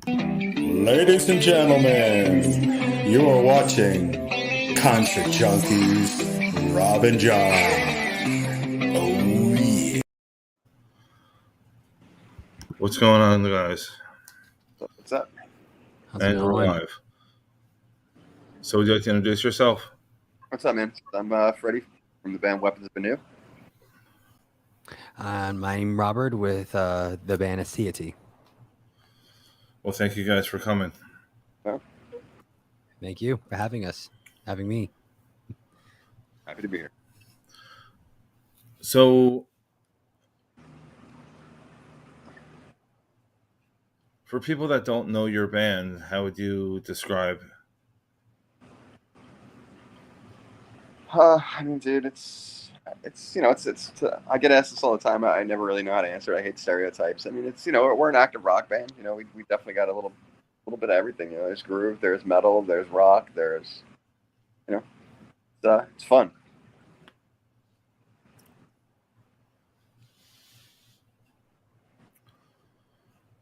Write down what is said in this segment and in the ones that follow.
Ladies and gentlemen, you are watching Concert Junkies, Rob and John. Oh yeah. What's going on, guys? What's up? How's it And we're going? live. So would you like to introduce yourself? What's up, man? I'm Freddie from the band Weapons of Anew. My name's Robert with the band Anew. Well, thank you guys for coming. Thank you for having me. Happy to be here. So, for people that don't know your band, how would you describe? I mean, dude, it's I get asked this all the time. I never really know how to answer it. I hate stereotypes. I mean, it's we're an active rock band. We definitely got a little bit of everything. There's groove, there's metal, there's rock, there's it's fun.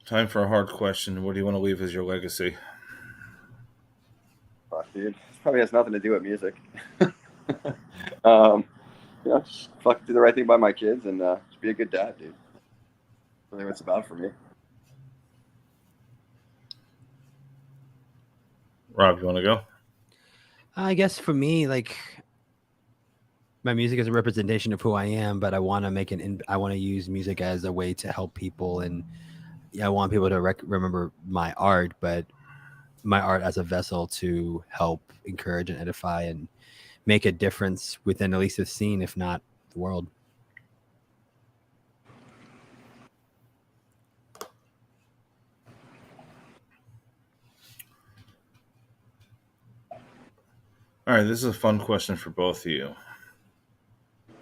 Time for a hard question. What do you want to leave as your legacy? Fuck, dude. This probably has nothing to do with music. Just fucking do the right thing by my kids and just be a good dad, dude. That's really what it's about for me. Rob, you want to go? I guess for me, like, my music is a representation of who I am, but I want to I want to use music as a way to help people, and I want people to remember my art, but my art as a vessel to help encourage and edify and make a difference within at least the scene, if not the world. All right, this is a fun question for both of you.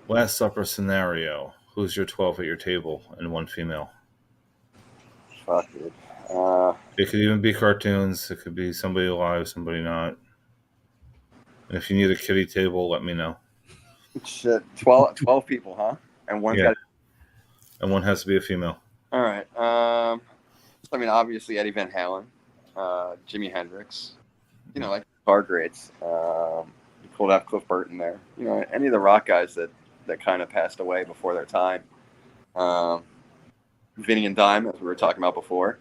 Last Supper scenario. Who's your 12 at your table and one female? Fuck, dude. It could even be cartoons. It could be somebody alive, somebody not. And if you need a kiddie table, let me know. Shit, 12 people, huh? And one's got. And one has to be a female. All right. I mean, obviously Eddie Van Halen, Jimi Hendrix. Like car greats. Cool to have Cliff Burton there. Any of the rock guys that kind of passed away before their time. Vinny and Dime, as we were talking about before.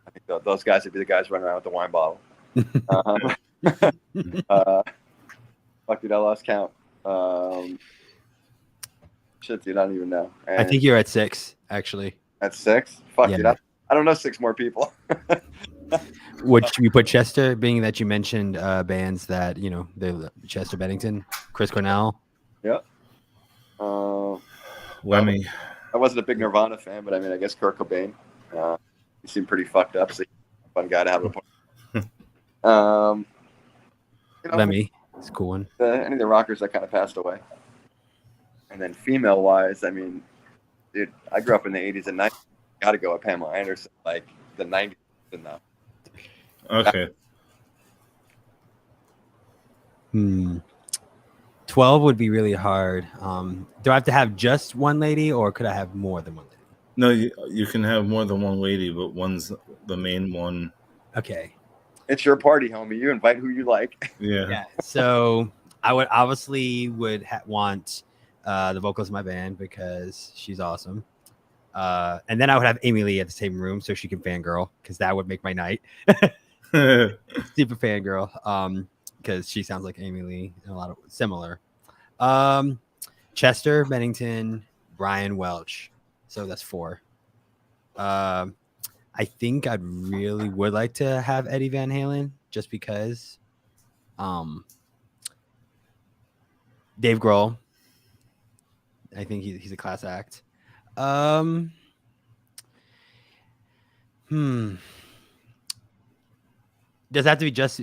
I think those guys would be the guys running around with the wine bottle. Fuck, dude, I lost count. Shit, dude, I don't even know. I think you're at 6, actually. At 6? Fuck, yeah. Dude, I don't know 6 more people. Would you put Chester, being that you mentioned bands that, the Chester Bennington, Chris Cornell? Yeah. Lemmy. I wasn't a big Nirvana fan, but I mean, I guess Kurt Cobain. He seemed pretty fucked up, so he's a fun guy to have a party. Lemmy. It's a cool one. Any of the rockers that kind of passed away. And then female-wise, I mean, dude, I grew up in the 80s and 90s. Got to go with Pamela Anderson. Like, the 90s enough. Okay. 12 would be really hard. Do I have to have just one lady, or could I have more than one lady? No, you can have more than one lady, but one's the main one. Okay. It's your party, homie. You invite who you like. Yeah. So I would obviously want the vocalist of my band because she's awesome. And then I would have Amy Lee at the same room so she can fangirl, because that would make my night. Super fangirl. Because she sounds like Amy Lee and a lot of similar. Chester Bennington, Brian Welch. So that's 4. I think I'd really would like to have Eddie Van Halen, just because. Dave Grohl. I think he's a class act. Does it have to be just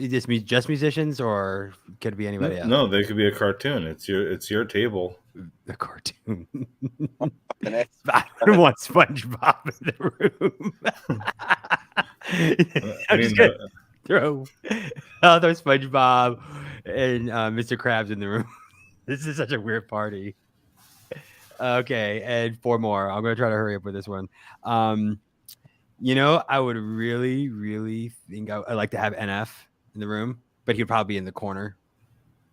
musicians, or could it be anybody else? No, they could be a cartoon. It's your table. The cartoon. I don't want SpongeBob in the room. I'm just gonna throw SpongeBob and Mr. Krabs in the room. This is such a weird party. Okay, and 4 more. I'm gonna try to hurry up with this one. I would really, really think I'd like to have NF in the room, but he'd probably be in the corner,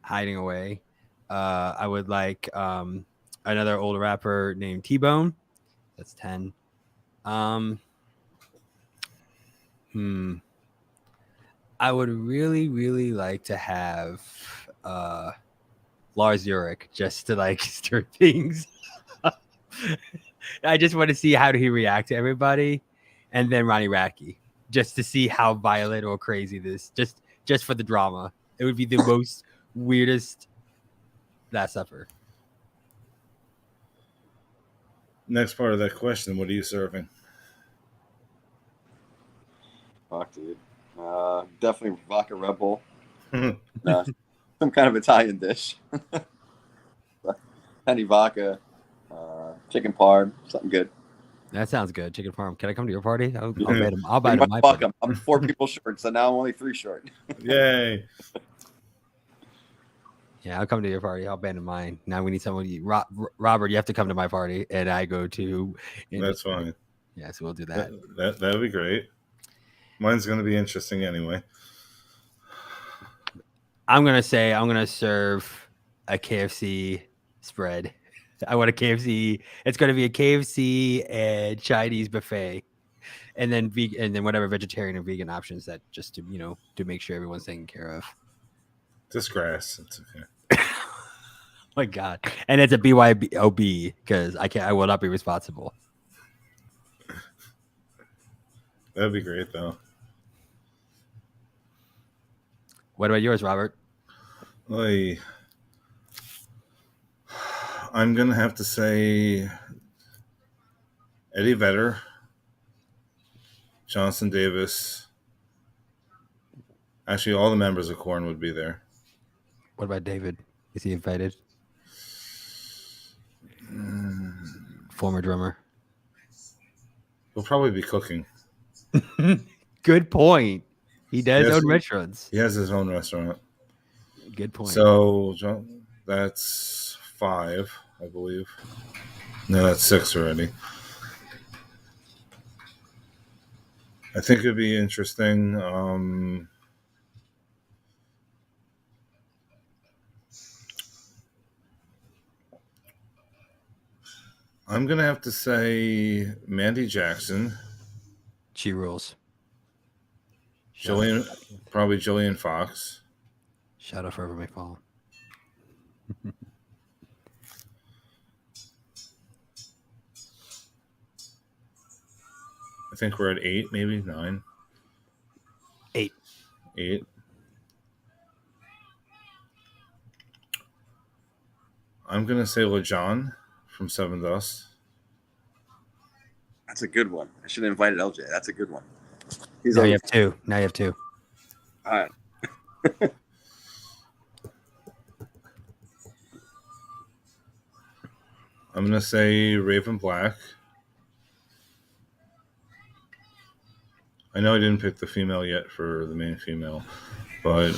hiding away. I would like another old rapper named T-Bone. That's 10. I would really, really like to have Lars Ulrich just to like stir things. I just want to see how he react to everybody, and then Ronnie Radke just to see how violent or crazy this. Just for the drama, it would be the most weirdest Last Supper. Next part of that question: what are you serving? Fuck, dude. Definitely vodka Red Bull. Some kind of Italian dish. Penny vodka, chicken parm, something good. That sounds good. Chicken parm. Can I come to your party? I'll buy them. I'll buy You're them my welcome. party. I'm 4 people short, so now I'm only 3 short. Yay! Yeah, I'll come to your party. I'll ban mine. Now we need someone. Robert, you have to come to my party, and I go to. That's fine. Yeah, so we'll do that. That would be great. Mine's going to be interesting anyway. I'm gonna serve a KFC spread. I want a KFC. It's gonna be a KFC and Chinese buffet, and then and then whatever vegetarian or vegan options that just to make sure everyone's taken care of. Just grass. It's okay. Oh my God, and it's a BYOB because I will not be responsible. That'd be great though. What about yours, Robert? I'm gonna have to say Eddie Vedder, Johnson Davis. Actually, all the members of Korn would be there. What about David? Is he invited? Former drummer. He'll probably be cooking. Good point. He does own restaurants. He has his own restaurant. Good point. So that's 5, I believe. No, that's 6 already. I think it'd be interesting. I'm gonna have to say Mandy Jackson. She rules. Probably Jillian Fox. Shadow Forever May Fall. I think we're at 8, maybe 9. 8. 8. I'm gonna say LeJohn from Seven Dust. That's a good one. I should have invited LJ. That's a good one. Now you have 2. Now you have 2. All right. I'm gonna say Raven Black. I know I didn't pick the female yet for the main female, but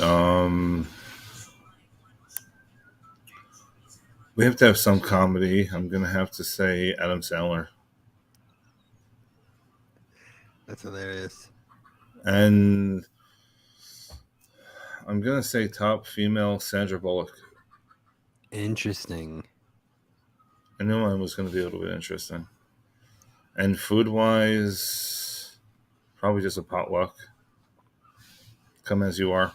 we have to have some comedy. I'm gonna have to say Adam Sandler. That's hilarious. And I'm gonna say top female Sandra Bullock. Interesting. I knew mine was gonna be a little bit interesting. And food wise, probably just a potluck. Come as you are.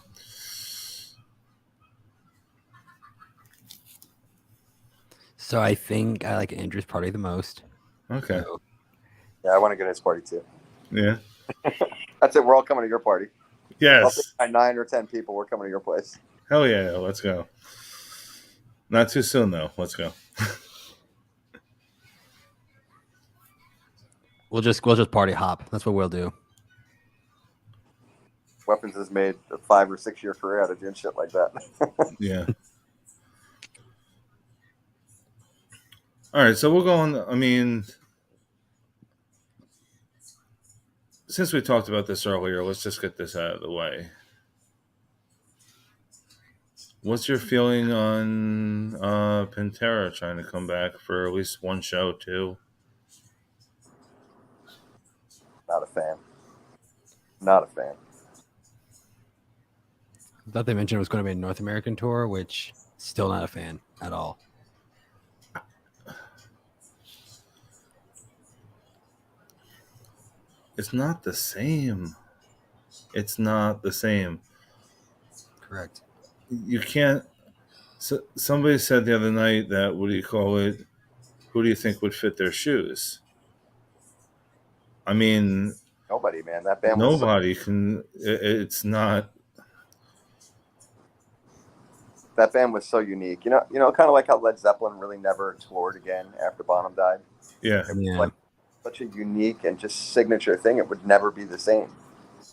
So I think I like Andrew's party the most. Okay. So, Yeah, I want to go to his party too. Yeah. That's it. We're all coming to your party. I'll Yes. pick my 9 or 10 people. We're coming to your place. Hell yeah. Let's go. Not too soon though. Let's go. we'll just party hop. That's what we'll do. Weapons has made a 5 or 6 year career out of doing shit like that. Yeah. All right. So we'll go on. I mean, since we talked about this earlier, let's just get this out of the way. What's your feeling on Pantera trying to come back for at least one show, too? Not not a fan. Not a fan. I thought they mentioned it was going to be a North American tour, which still not a fan at all. It's not the same. It's not the same. Correct. You can't. So somebody said the other night that, what do you call it? Who do you think would fit their shoes? I mean, Nobody, man. That band was nobody can. It's not. that band was so unique. You know, kind of like how Led Zeppelin really never toured again after Bonham died. Yeah. It was Yeah. like such a unique and just signature thing. It would never be the same.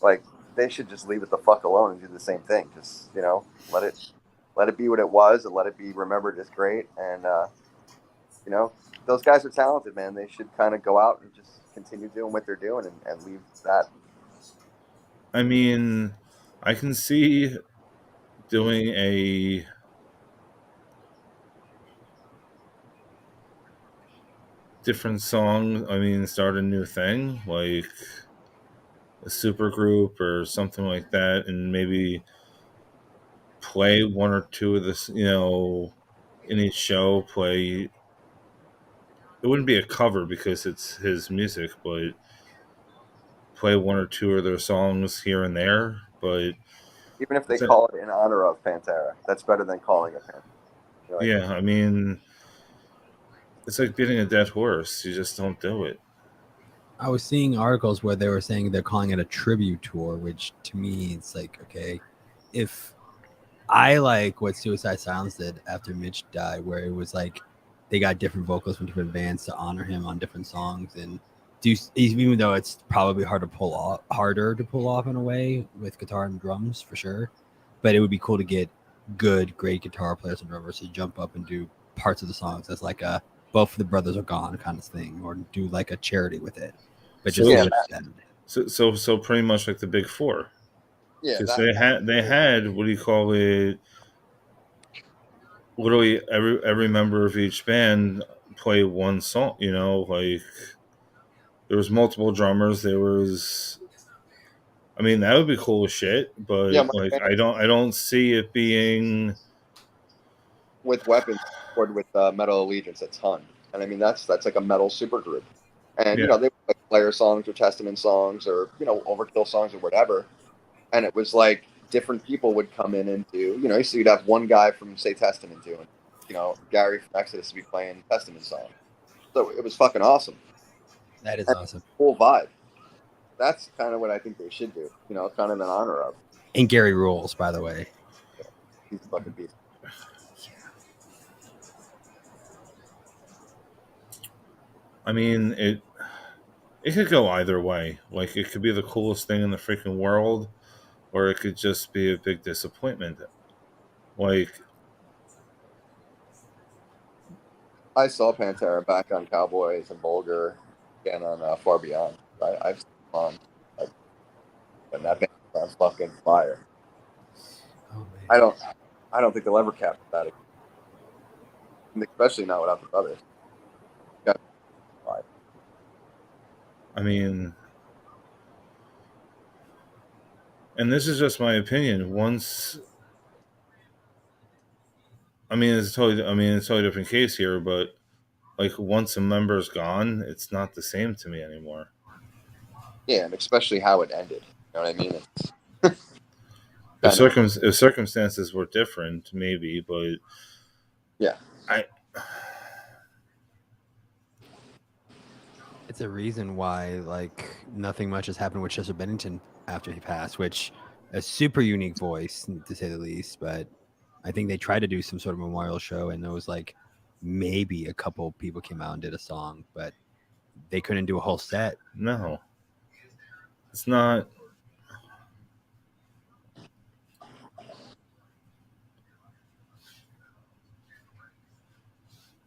Like they should just leave it the fuck alone and do the same thing. Just let it be what it was and let it be remembered as great. And those guys are talented, man. They should kind of go out and just continue doing what they're doing and leave that. I mean, I can see doing a different song. I mean, start a new thing like a super group or something like that, and maybe play one or two of this, in each show. Play. It wouldn't be a cover because it's his music, but play one or two of their songs here and there. But Even if they call it in honor of Pantera, that's better than calling it Pantera. yeah, I mean, it's like beating a dead horse. You just don't do it. I was seeing articles where they were saying they're calling it a tribute tour, which to me, it's like, okay, if I like what Suicide Silence did after Mitch died, where it was like they got different vocals from different bands to honor him on different songs, and even though it's probably harder to pull off in a way with guitar and drums for sure, but it would be cool to get great guitar players and drummers to jump up and do parts of the songs as like a both of the brothers are gone kind of thing, or do like a charity with it. But just so pretty much like the Big Four. Yeah, because they had what do you call it? Literally every member of each band play one song. Like there was multiple drummers. There was, I mean, that would be cool as shit. But like, I don't see it being with Weapons toured with Metal Allegiance a ton, and I mean that's like a metal supergroup, and they would like Slayer songs or Testament songs or Overkill songs or whatever, and it was like different people would come in and do so you'd have one guy from say Testament doing Gary from Exodus to be playing Testament songs, so it was fucking awesome. That is awesome. Cool vibe. That's kind of what I think they should do. Kind of in honor of. And Gary rules, by the way. Yeah, he's a fucking beast. I mean, it could go either way. Like, it could be the coolest thing in the freaking world, or it could just be a big disappointment. Like, I saw Pantera back on Cowboys and Bulgar again on Far Beyond. I've seen and that band on fucking fire. Oh, I don't think they'll ever capture that again. Especially not without the brothers. I mean, and this is just my opinion. Once, it's a totally different case here, but like once a member's gone, it's not the same to me anymore. Yeah, and especially how it ended. You know what I mean? If circumstances were different, maybe, but yeah, it's a reason why like nothing much has happened with Chester Bennington after he passed, which a super unique voice to say the least. But I think they tried to do some sort of memorial show, and there was like maybe a couple people came out and did a song, but they couldn't do a whole set. No, it's not.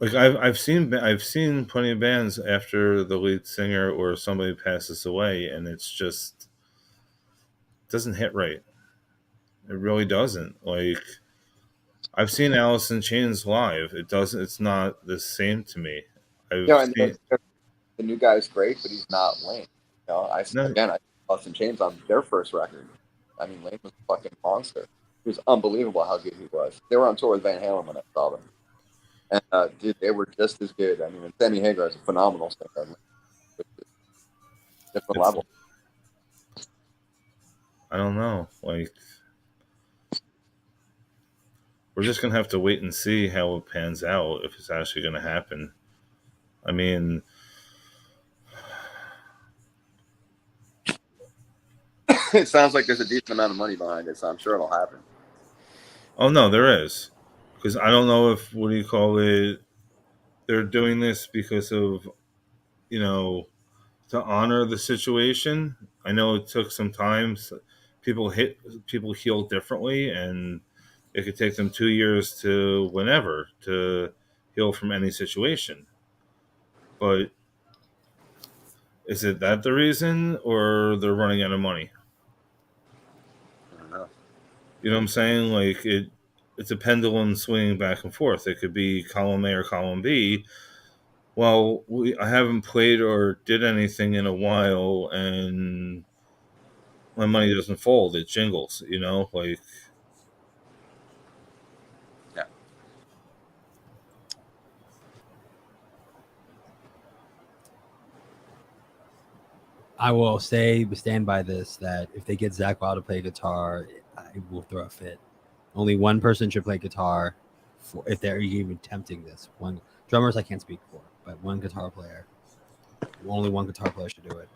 Like I've seen plenty of bands after the lead singer or somebody passes away, and it's just doesn't hit right. It really doesn't. Like I've seen Alice in Chains live. It doesn't. It's not the same to me. the new guy's great, but he's not Lane. I No. again, I Lost in Chains on their first record. I mean, Lane was a fucking monster. It was unbelievable how good he was. They were on tour with Van Halen when I saw them, and dude, they were just as good. I mean, and Sammy Hagar is a phenomenal singer, different It's, level. I don't know. Like, we're just gonna have to wait and see how it pans out if it's actually gonna happen. I mean, It sounds like there's a decent amount of money behind it, so I'm sure it'll happen. oh no, there is, because I don't know if what do you call it. They're doing this because of to honor the situation. I know it took some time. People heal differently, and it could take them 2 years to whenever to heal from any situation. But is it that the reason, or they're running out of money? I don't know. You know what I'm saying? Like it's a pendulum swinging back and forth. It could be column A or column B. Well, I haven't played or did anything in a while, and my money doesn't fold; it jingles. Like Yeah. I will stand by this, that if they get Zach Wild to play guitar, I will throw a fit. Only one person should play guitar if they're even attempting this. One drummers I can't speak for, but one guitar player. Only one guitar player should do it.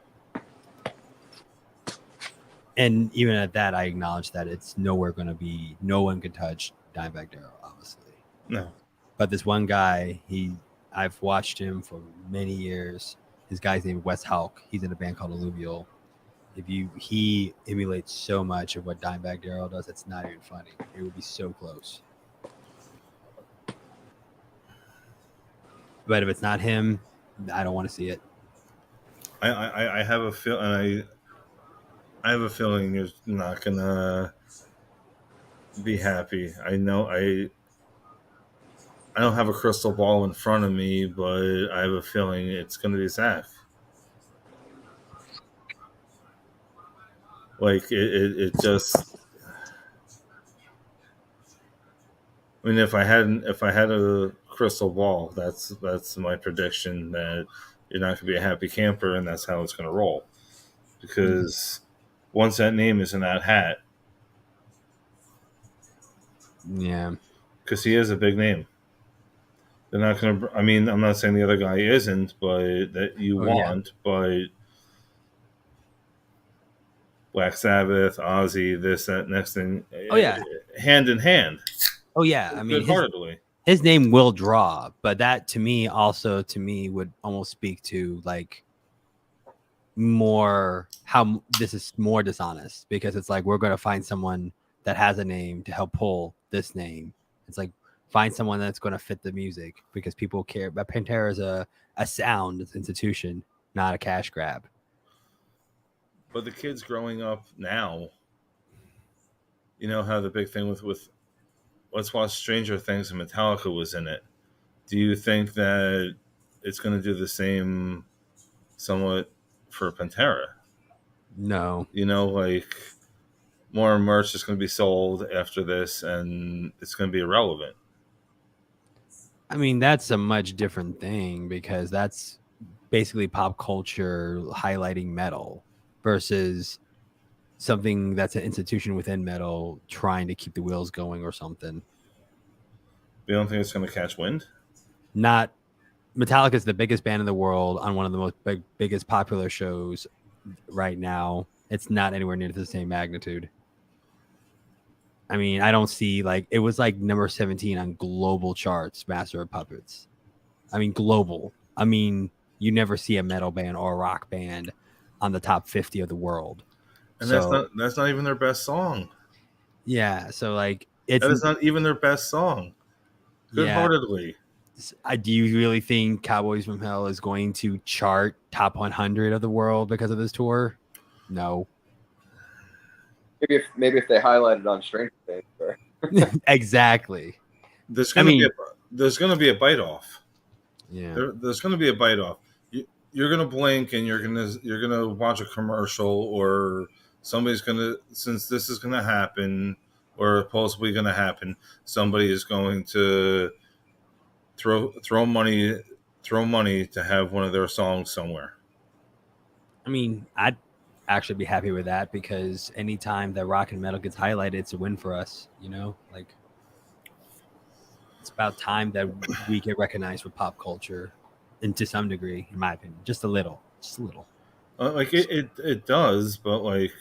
And even at that, I acknowledge that it's nowhere going to be. No one can touch Dimebag Darrell, obviously. no. But this one guy, I've watched him for many years. His guy's named Wes Houck. He's in a band called Alluvial. He emulates so much of what Dimebag Darrell does, it's not even funny. It would be so close. But if it's not him, I don't want to see it. I have a feel, and I have a feeling you're not gonna be happy. I know I don't have a crystal ball in front of me, but I have a feeling it's gonna be Zach. Like it just. I mean, if I had a crystal ball, that's my prediction, that you're not going to be a happy camper, and that's how it's going to roll. Because once that name is in that hat, Yeah. because he is a big name, they're not going to. I mean, I'm not saying the other guy isn't, but that you want, but Black Sabbath, Ozzy, this, that, next thing. Oh, yeah. Hand in hand. Oh, yeah. I mean, good-heartedly. His name will draw, but that to me would almost speak to like more how this is more dishonest, because it's like we're going to find someone that has a name to help pull this name. It's like find someone that's going to fit the music, because people care. But Pantera is a sound institution, not a cash grab. But the kids growing up now, you know how the big thing with let's watch Stranger Things and Metallica was in it. Do you think that it's going to do the same somewhat for Pantera? No. Like more merch is going to be sold after this, and it's going to be irrelevant. I mean, that's a much different thing, because that's basically pop culture highlighting metal versus something that's an institution within metal trying to keep the wheels going or something. You don't think it's going to catch wind? Not Metallica is the biggest band in the world on one of the most biggest popular shows right now. It's not anywhere near the same magnitude. I mean, I don't see it was like number 17 on global charts, Master of Puppets. I mean, global. I mean, you never see a metal band or a rock band on the top 50 of the world. And that's not even their best song. Yeah, so that is not even their best song. Good-heartedly. Yeah. Do you really think Cowboys from Hell is going to chart top 100 of the world because of this tour? No. Maybe if they highlighted on Stranger Things. Or... Exactly. There's going to be a bite off. Yeah. There's going to be a bite off. you're gonna blink and you're gonna watch a commercial, or somebody's gonna, since this is gonna happen or possibly gonna happen, somebody is going to throw money to have one of their songs somewhere. I mean, I'd actually be happy with that, because anytime that rock and metal gets highlighted, it's a win for us. You know, like it's about time that we get recognized with pop culture, and to some degree, in my opinion, just a little. Like it does, but like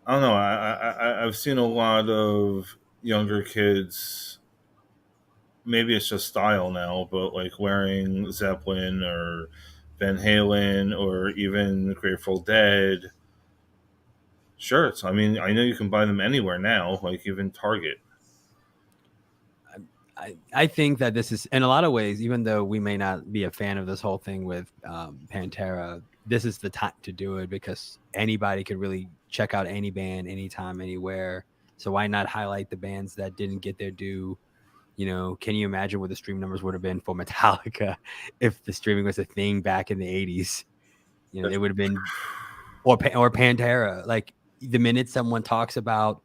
I don't know. I've seen a lot of younger kids. Maybe it's just style now, but like wearing Zeppelin or Van Halen or even Grateful Dead shirts. I mean, I know you can buy them anywhere now, like even Target. I think that this is, in a lot of ways, even though we may not be a fan of this whole thing with Pantera, this is the time to do it, because anybody could really check out any band anytime, anywhere. So why not highlight the bands that didn't get their due? You know, can you imagine what the stream numbers would have been for Metallica if the streaming was a thing back in the 80s? You know, it would have been, or Pantera. Like, the minute someone talks about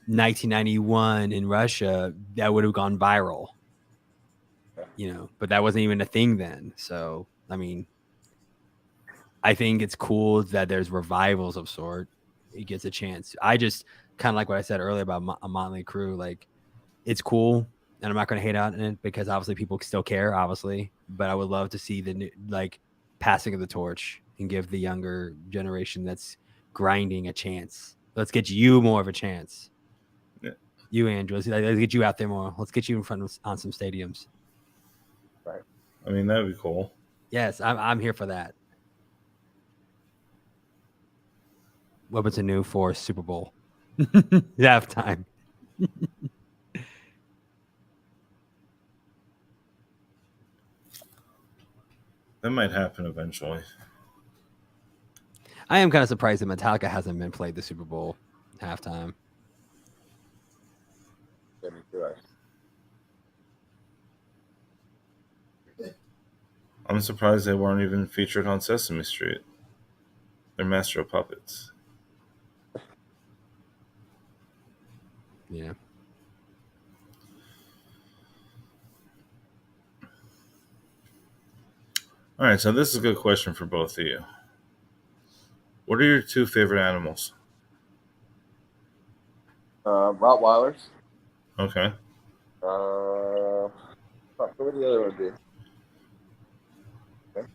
1991 in Russia, that would have gone viral. You know, but that wasn't even a thing then. So, I mean, I think it's cool that there's revivals of sort. It gets a chance. I just kind of like what I said earlier about a Motley Crue. Like, it's cool, and I'm not going to hate on it, because obviously people still care, obviously. But I would love to see the new, like, passing of the torch and give the younger generation that's grinding a chance. Let's get you more of a chance. Yeah. You, Andrew, let's get you out there more. Let's get you in front of on some stadiums. Right. I mean, that'd be cool. Yes, I'm here for that. What's anew for Super Bowl halftime? That might happen eventually. I am kind of surprised that Metallica hasn't been played the Super Bowl halftime. Yeah, me too, actually. I'm surprised they weren't even featured on Sesame Street. They're Master of Puppets. Yeah. All right, so this is a good question for both of you. What are your two favorite animals? Rottweilers. Okay. What would the other one be? Okay.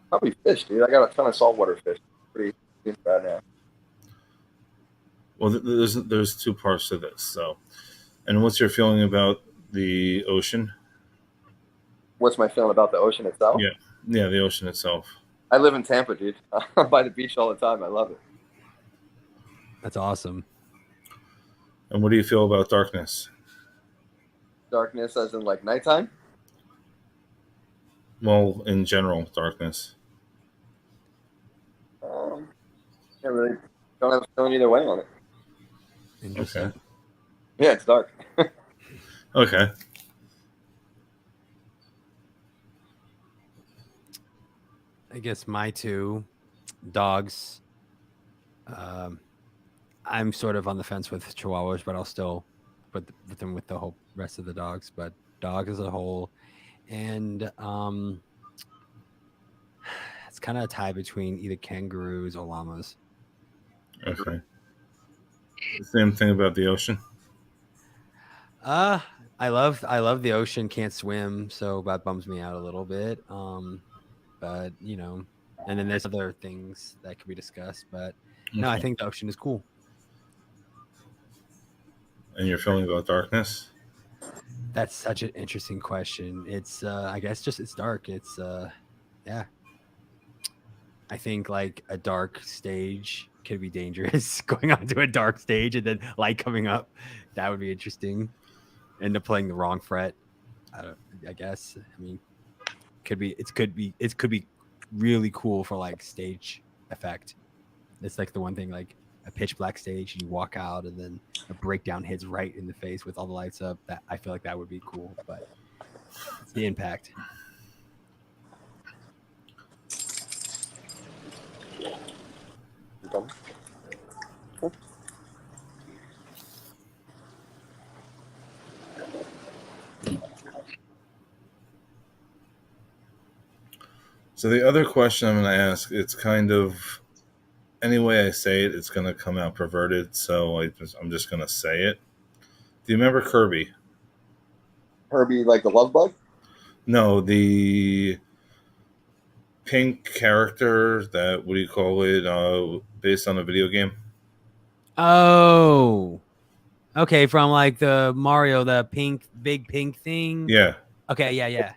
Probably fish, dude. I got a ton of saltwater fish. Pretty bad now. Well, there's two parts to this. So, and what's your feeling about the ocean? What's my feeling about the ocean itself? Yeah, the ocean itself. I live in Tampa, dude. I'm by the beach all the time. I love it. That's awesome. And what do you feel about darkness? Darkness, as in like nighttime? Well, in general, darkness. Can't really don't have a feeling either way on it. Interesting. Okay. Yeah, it's dark. Okay. I guess my two dogs. I'm sort of on the fence with Chihuahuas, but I'll still put them with the whole rest of the dogs. But dog as a whole, and it's kind of a tie between either kangaroos or llamas. Okay. Same thing about the ocean. I love the ocean. Can't swim, so that bums me out a little bit. But you know, and then there's other things that could be discussed. But no, I think the ocean is cool. And you're feeling about darkness? That's such an interesting question. It's I guess just it's dark. It's yeah. I think like a dark stage could be dangerous. Going onto a dark stage and then light coming up, that would be interesting. End up playing the wrong fret. I guess. I mean, could be really cool for like stage effect. It's like the one thing, like a pitch black stage, you walk out and then a breakdown hits right in the face with all the lights up. That I feel like that would be cool. But It's the impact. You coming? Cool. So the other question I'm going to ask, it's kind of any way I say it, it's going to come out perverted. So I'm just going to say it. Do you remember Kirby? Herbie, like the love bug? No, the pink character that, what do you call it, based on a video game? Oh, okay. From like the Mario, the big pink thing. Yeah. Okay. Yeah.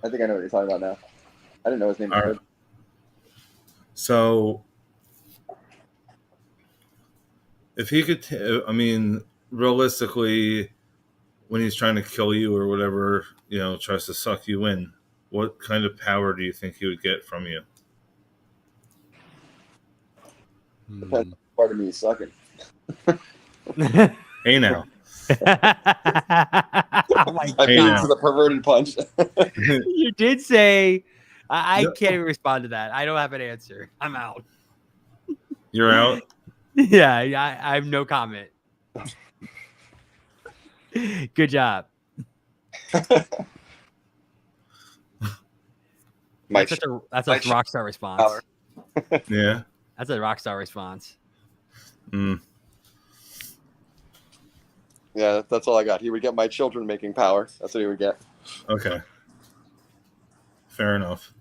I think I know what you're talking about now. I didn't know his name was All right. Herbie. So if he could, realistically, when he's trying to kill you or whatever, tries to suck you in, what kind of power do you think he would get from you? Depends part of me is sucking. Hey now. Oh my I Hey, beat now. to the perverted punch. You did say I Yep. can't even respond to that. I don't have an answer. I'm out. You're out. Yeah, I have no comment. Good job. My That's a rock star response. power. Yeah. That's a rock star response. Mm. Yeah, that's all I got. He would get my children making power. That's what he would get. Okay. Fair enough.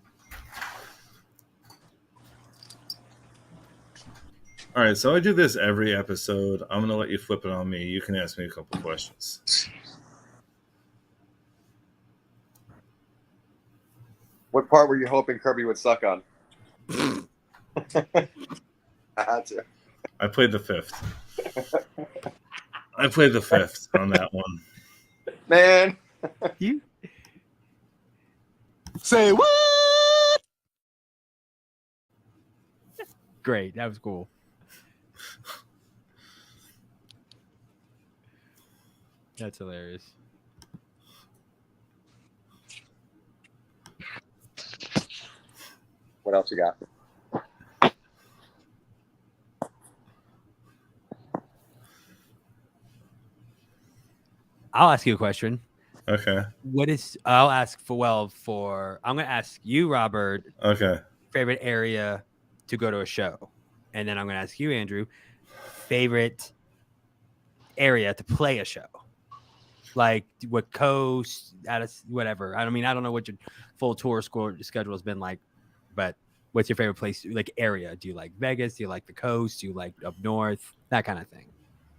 All right, so I do this every episode. I'm going to let you flip it on me. You can ask me a couple questions. What part were you hoping Kirby would suck on? I had to. I played the fifth. I played the fifth on that one. Man. You Say what? great. That was cool. That's hilarious. What else you got? I'll ask you a question. Okay. I'll ask for I'm gonna ask you, Robert, Okay. favorite area to go to a show. And then I'm gonna ask you, Andrew, favorite area to play a show. Like what coast, whatever. I don't know what your full tour schedule has been like, but what's your favorite place? Like area? Do you like Vegas? Do you like the coast? Do you like up north? That kind of thing.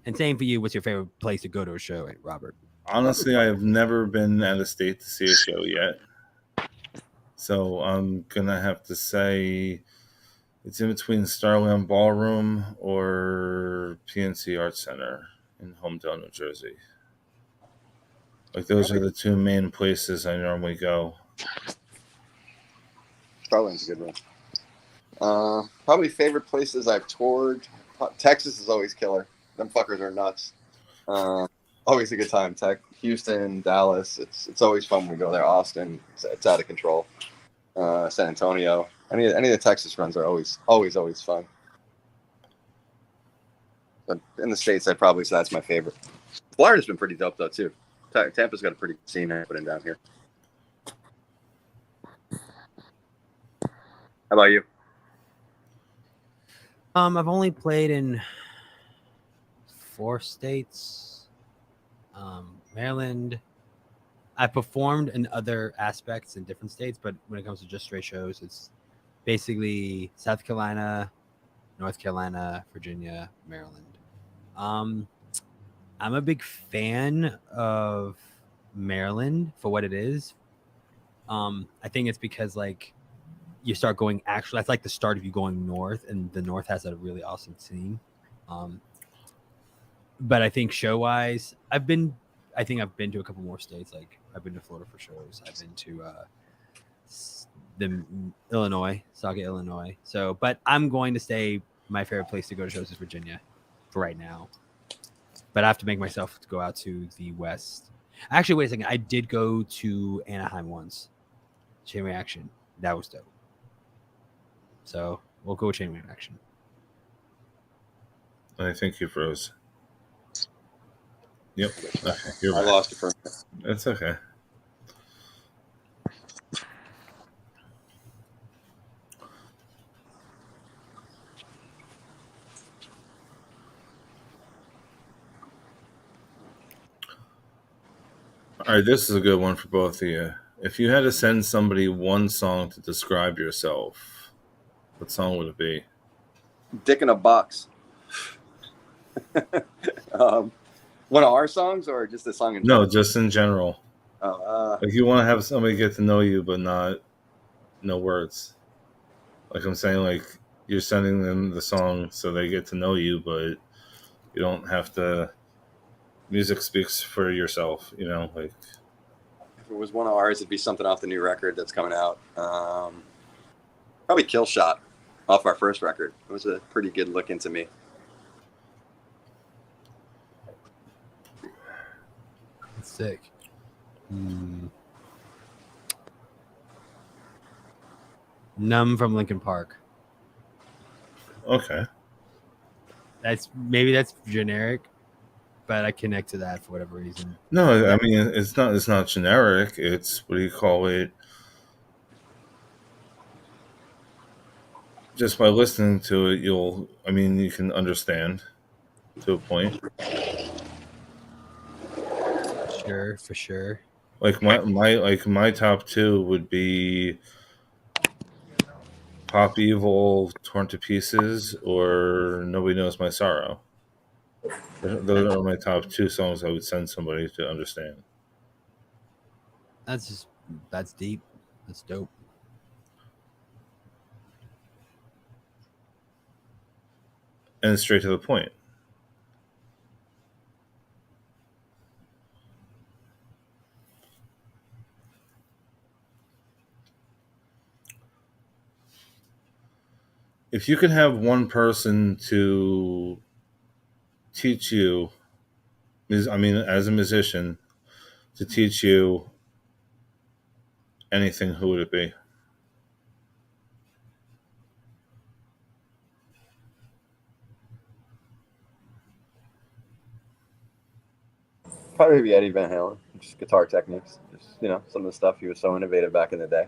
And same for you. What's your favorite place to go to a show, Robert? Honestly, I have never been out of state to see a show yet. So I'm going to have to say it's in between Starland Ballroom or PNC Arts Center in Homedale, New Jersey. Like those are the two main places I normally go. Starland's a good one. Probably favorite places I've toured. Texas is always killer. Them fuckers are nuts. Always a good time. Houston, Dallas. It's always fun when we go there. Austin, it's out of control. San Antonio. Any of the Texas runs are always fun. But in the States, I'd probably say that's my favorite. Florida's been pretty dope though too. Tampa's got a pretty good scene I put in down here. How about you? I've only played in 4 states. Maryland. I performed in other aspects in different states, but when it comes to just straight shows, it's basically South Carolina, North Carolina, Virginia, Maryland. I'm a big fan of Maryland for what it is. I think it's because like you start going that's like the start of you going north, and the north has a really awesome scene. But I think show wise, I've been to a couple more states. Like I've been to Florida for shows. I've been to the Illinois, Sauga, Illinois. So, but I'm going to say my favorite place to go to shows is Virginia for right now. But I have to make myself go out to the West. Actually, wait a second. I did go to Anaheim once. Chain Reaction. That was dope. So we'll go with Chain Reaction. I think you froze. Yep. Okay, you're I back. lost it for a minute. That's okay. All right, this is a good one for both of you. If you had to send somebody one song to describe yourself, what song would it be? Dick in a Box. One of our songs or just a song in No, general? just in general. Oh, Like you want to have somebody get to know you, but not no words. Like I'm saying, like you're sending them the song so they get to know you, but you don't have to. Music speaks for yourself, you know. Like if it was one of ours, it'd be something off the new record that's coming out. Probably Kill Shot off our first record. It was a pretty good look into me. That's sick. Numb from Linkin Park. okay, That's generic, but I connect to that for whatever reason. no, I mean it's not generic. It's what do you call it? Just by listening to it, you can understand to a point. Sure, for sure. Like my top two would be Pop Evil, Torn to Pieces, or Nobody Knows My Sorrow. Those are my top two songs I would send somebody to understand. That's deep. That's dope. And straight to the point. If you could have one person to teach you, as a musician, to teach you anything, who would it be? Probably be Eddie Van Halen. Just guitar techniques. Just some of the stuff he was so innovative back in the day.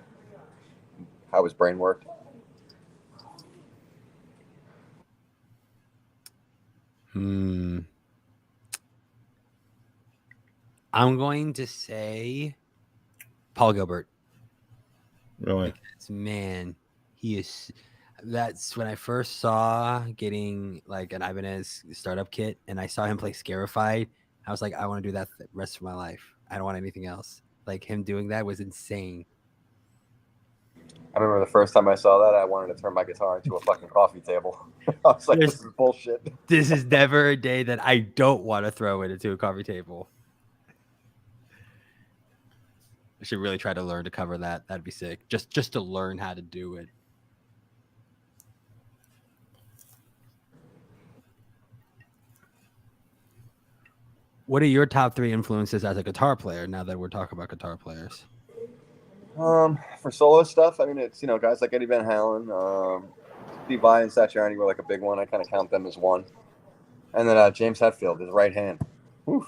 How his brain worked. I'm going to say Paul Gilbert. Really? Because, man, he is. That's when I first saw getting like an Ibanez startup kit, and I saw him play Scarified. I was like, I want to do that the rest of my life. I don't want anything else. Like him doing that was insane. I remember the first time I saw that, I wanted to turn my guitar into a fucking coffee table. I was like, this is bullshit. This is never a day that I don't want to throw it into a coffee table. I should really try to learn to cover that. That'd be sick. Just to learn how to do it. What are your top 3 influences as a guitar player now that we're talking about guitar players? For solo stuff, it's guys like Eddie Van Halen, Steve Vai and Satriani were like a big one. I kind of count them as one. And then James Hetfield, his right hand. Whew,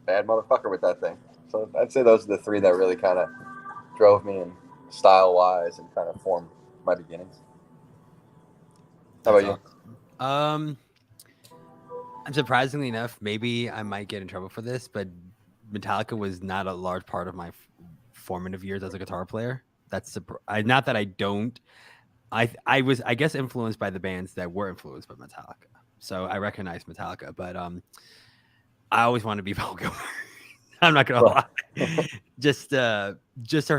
bad motherfucker with that thing. So I'd say those are the 3 that really kind of drove me in style wise and kind of formed my beginnings. How about you? And surprisingly enough, maybe I might get in trouble for this, but Metallica was not a large part of my formative years as a guitar player. That's not that I don't. I was, I guess, influenced by the bands that were influenced by Metallica. So I recognize Metallica, but I always wanted to be Paul Gilbert. I'm not gonna lie. Just her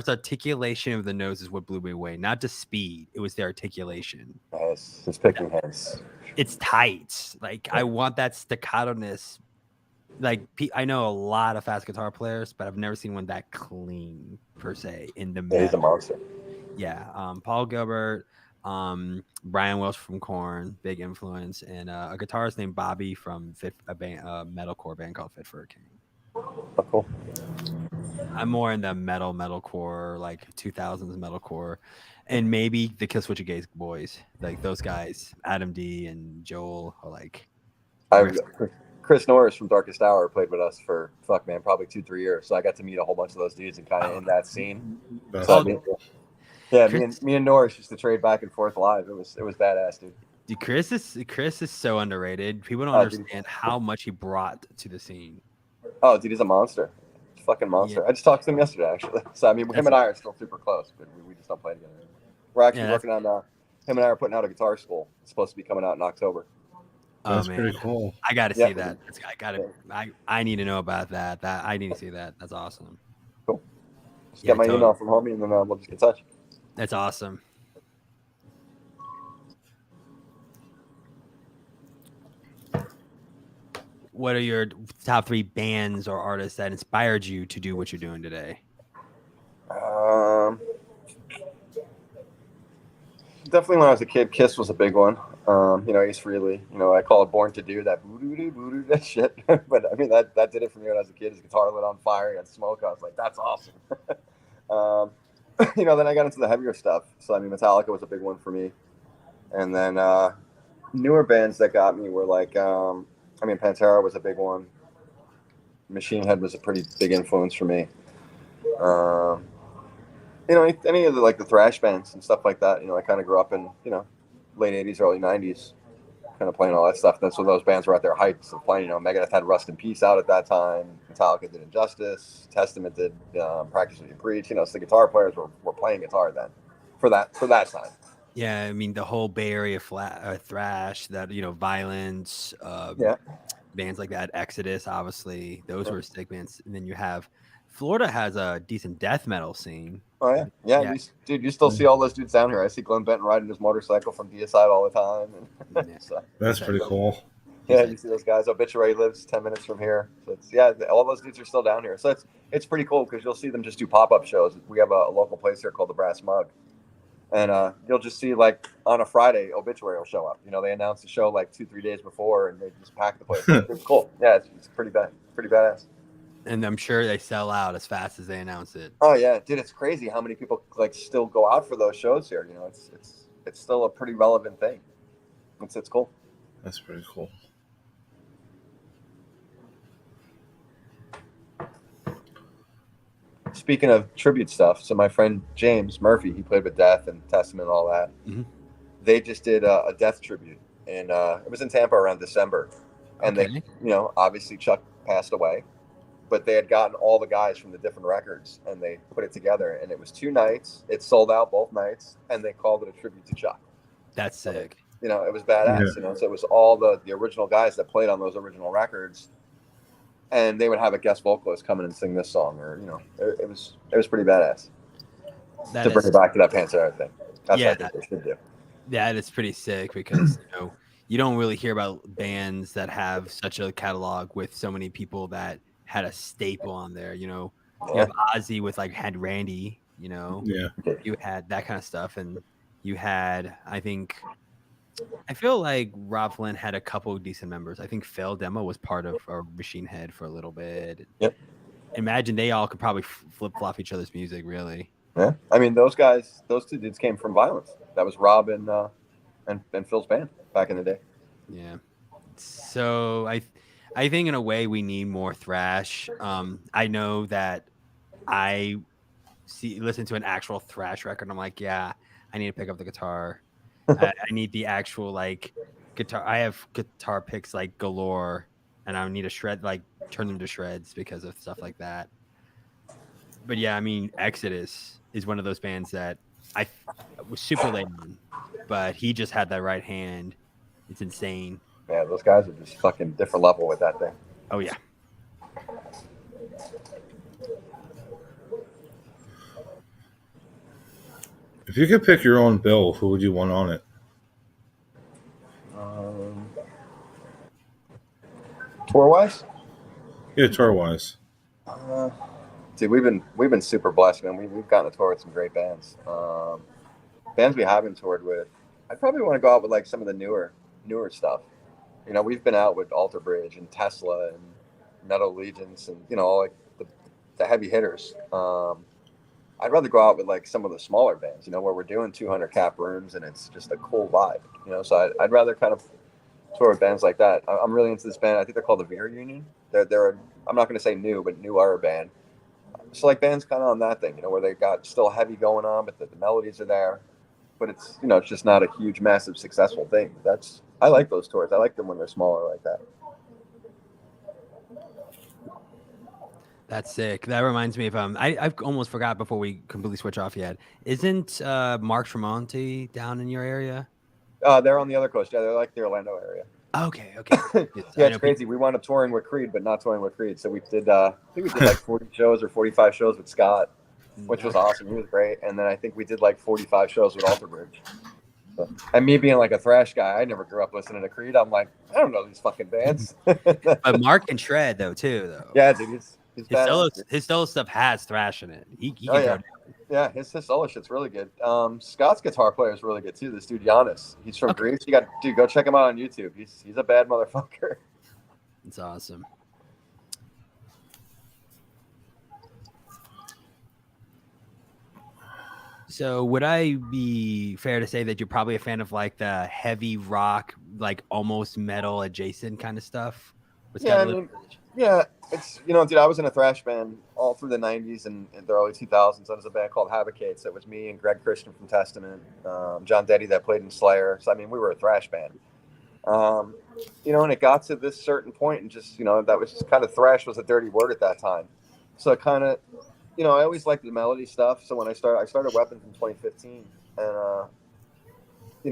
articulation of the nose is what blew me away. Not the speed; it was the articulation. Nice. It's picking heads. It's tight. Like I want that staccato-ness. Like I know a lot of fast guitar players, but I've never seen one that clean per se in the Yeah, he's a monster. Yeah, Paul Gilbert, Brian Welch from Korn, big influence, and a guitarist named Bobby from a metalcore band called Fit for a King. Oh, cool. I'm more in the metalcore, like 2000s metalcore, and maybe the Killswitch Engage boys, like those guys, Adam D and Joel, are like Chris Norris from Darkest Hour played with us for probably 2-3 years. So I got to meet a whole bunch of those dudes and kind of in that scene. That's So cool. me and Norris used to trade back and forth live. It was badass, dude. Dude, Chris is so underrated. People don't understand how much he brought to the scene. Oh, dude, he's a monster. He's a fucking monster. Yeah. I just talked to him yesterday, actually. So I mean, him and I are still super close, but we just don't play together anymore. We're actually working on. Him and I are putting out a guitar school. It's supposed to be coming out in October. That's pretty cool. I got to see that. I need to know about that. I need to see that. That's awesome. Cool. Just get my email from homie, and then we'll just get in touch. That's awesome. What are your top 3 bands or artists that inspired you to do what you're doing today? Definitely when I was a kid, Kiss was a big one. Ace Frehley. I call it Born to Do, that boo-doo-doo, that shit. But I mean, that did it for me when I was a kid. His guitar lit on fire, he had smoke. I was like, that's awesome. Then I got into the heavier stuff. So, I mean, Metallica was a big one for me. And then newer bands that got me were like, Pantera was a big one. Machine Head was a pretty big influence for me. Any of the thrash bands and stuff like that. I kind of grew up in, late 80s, early 90s, kind of playing all that stuff. That's when those bands were at their heights of playing. Megadeth had Rust in Peace out at that time. Metallica did Injustice. Testament did Practice What You Preach. So the guitar players were playing guitar then for that time. Yeah, I mean, the whole Bay Area thrash, that, Violence, bands like that, Exodus, obviously, those were sick bands. And then you have Florida has a decent death metal scene. Oh, yeah. Dude, you still see all those dudes down here. I see Glenn Benton riding his motorcycle from Deicide all the time. So, that's pretty cool. Yeah, you see those guys. Obituary lives 10 minutes from here. So all those dudes are still down here. So it's pretty cool because you'll see them just do pop-up shows. We have a local place here called the Brass Mug. And you'll just see, like, on a Friday, Obituary will show up. They announce the show like 2-3 days before, and they just pack the place. It's cool. Yeah, it's pretty badass. And I'm sure they sell out as fast as they announce it. Oh yeah, dude, it's crazy how many people still go out for those shows here. It's still a pretty relevant thing. It's cool. That's pretty cool. Speaking of tribute stuff, so my friend James Murphy, he played with Death and Testament and all that. Mm-hmm. They just did a Death tribute, and it was in Tampa around December. And they, obviously Chuck passed away. But they had gotten all the guys from the different records, and they put it together, and it was 2 nights. It sold out both nights, and they called it a tribute to Chuck. That's sick. It was badass. Yeah. So it was all the original guys that played on those original records, and they would have a guest vocalist come in and sing this song, or it was pretty badass. To bring it back to that Pantera thing. That's what I think they should do. Yeah, it's pretty sick because you don't really hear about bands that have such a catalog with so many people that had a staple on there. You have Ozzy with had Randy, you had that kind of stuff, and you had, I feel like Rob Flynn had a couple of decent members. I think Phil Demo was part of Machine Head for a little bit. Yep. Imagine they all could probably flip-flop each other's music, really. Yeah, I mean, those 2 dudes came from Violence. That was Rob and Phil's band back in the day. Yeah. So I think in a way we need more thrash. I know that I listen to an actual thrash record, and I'm like, yeah, I need to pick up the guitar. I need the actual guitar. I have guitar picks galore, and I need to turn them to shreds because of stuff like that. But yeah, I mean, Exodus is one of those bands that I was super late on, but he just had that right hand. It's insane. Yeah, those guys are just fucking different level with that thing. Oh, yeah. If you could pick your own bill, who would you want on it? Tour-wise? Yeah, tour-wise. Dude, we've been super blessed, man. We've gotten to tour with some great bands. Bands we haven't toured with. I'd probably want to go out with some of the newer stuff. We've been out with Alter Bridge and Tesla and Metal Allegiance, and all like the heavy hitters. I'd rather go out with like some of the smaller bands, where we're doing 200 cap rooms and it's just a cool vibe, So I'd rather kind of tour with bands like that. I'm really into this band. I think they're called the Veer Union. They're I'm not going to say new, but newer band. So like bands kind of on that thing, where they got still heavy going on, but the melodies are there. But it's it's just not a huge, massive, successful thing. I like those tours. I like them when they're smaller like that. That's sick. That reminds me of I've almost forgot before we completely switch off yet. Isn't Mark Tremonti down in your area? They're on the other coast. Yeah, they're like the Orlando area. Okay. Yeah, it's crazy. We wound up touring with Creed, but not touring with Creed. So we did, I think we did like 40 shows or 45 shows with Scott, which was awesome. He was great. And then I think we did like 45 shows with Alter Bridge. And me being like a thrash guy, I never grew up listening to Creed. I'm like, I don't know these fucking bands. But Mark can shred though too, though. Yeah, dude, his solo stuff has thrash in it. He can yeah. Yeah, his solo shit's really good. Scott's guitar player is really good too. This dude Giannis, he's from Greece. Go check him out on YouTube. He's a bad motherfucker. It's awesome. So would I be fair to say that you're probably a fan of like the heavy rock, like almost metal adjacent kind of stuff? Yeah, it's dude, I was in a thrash band all through the 90s and the early 2000s. There was a band called Habitates. It was me and Greg Christian from Testament, John Deddy that played in Slayer. So I mean, we were a thrash band. And it got to this certain point, and just that was just kind of, thrash was a dirty word at that time. So it kind of, I always liked the melody stuff. So when I started Weapons in 2015, and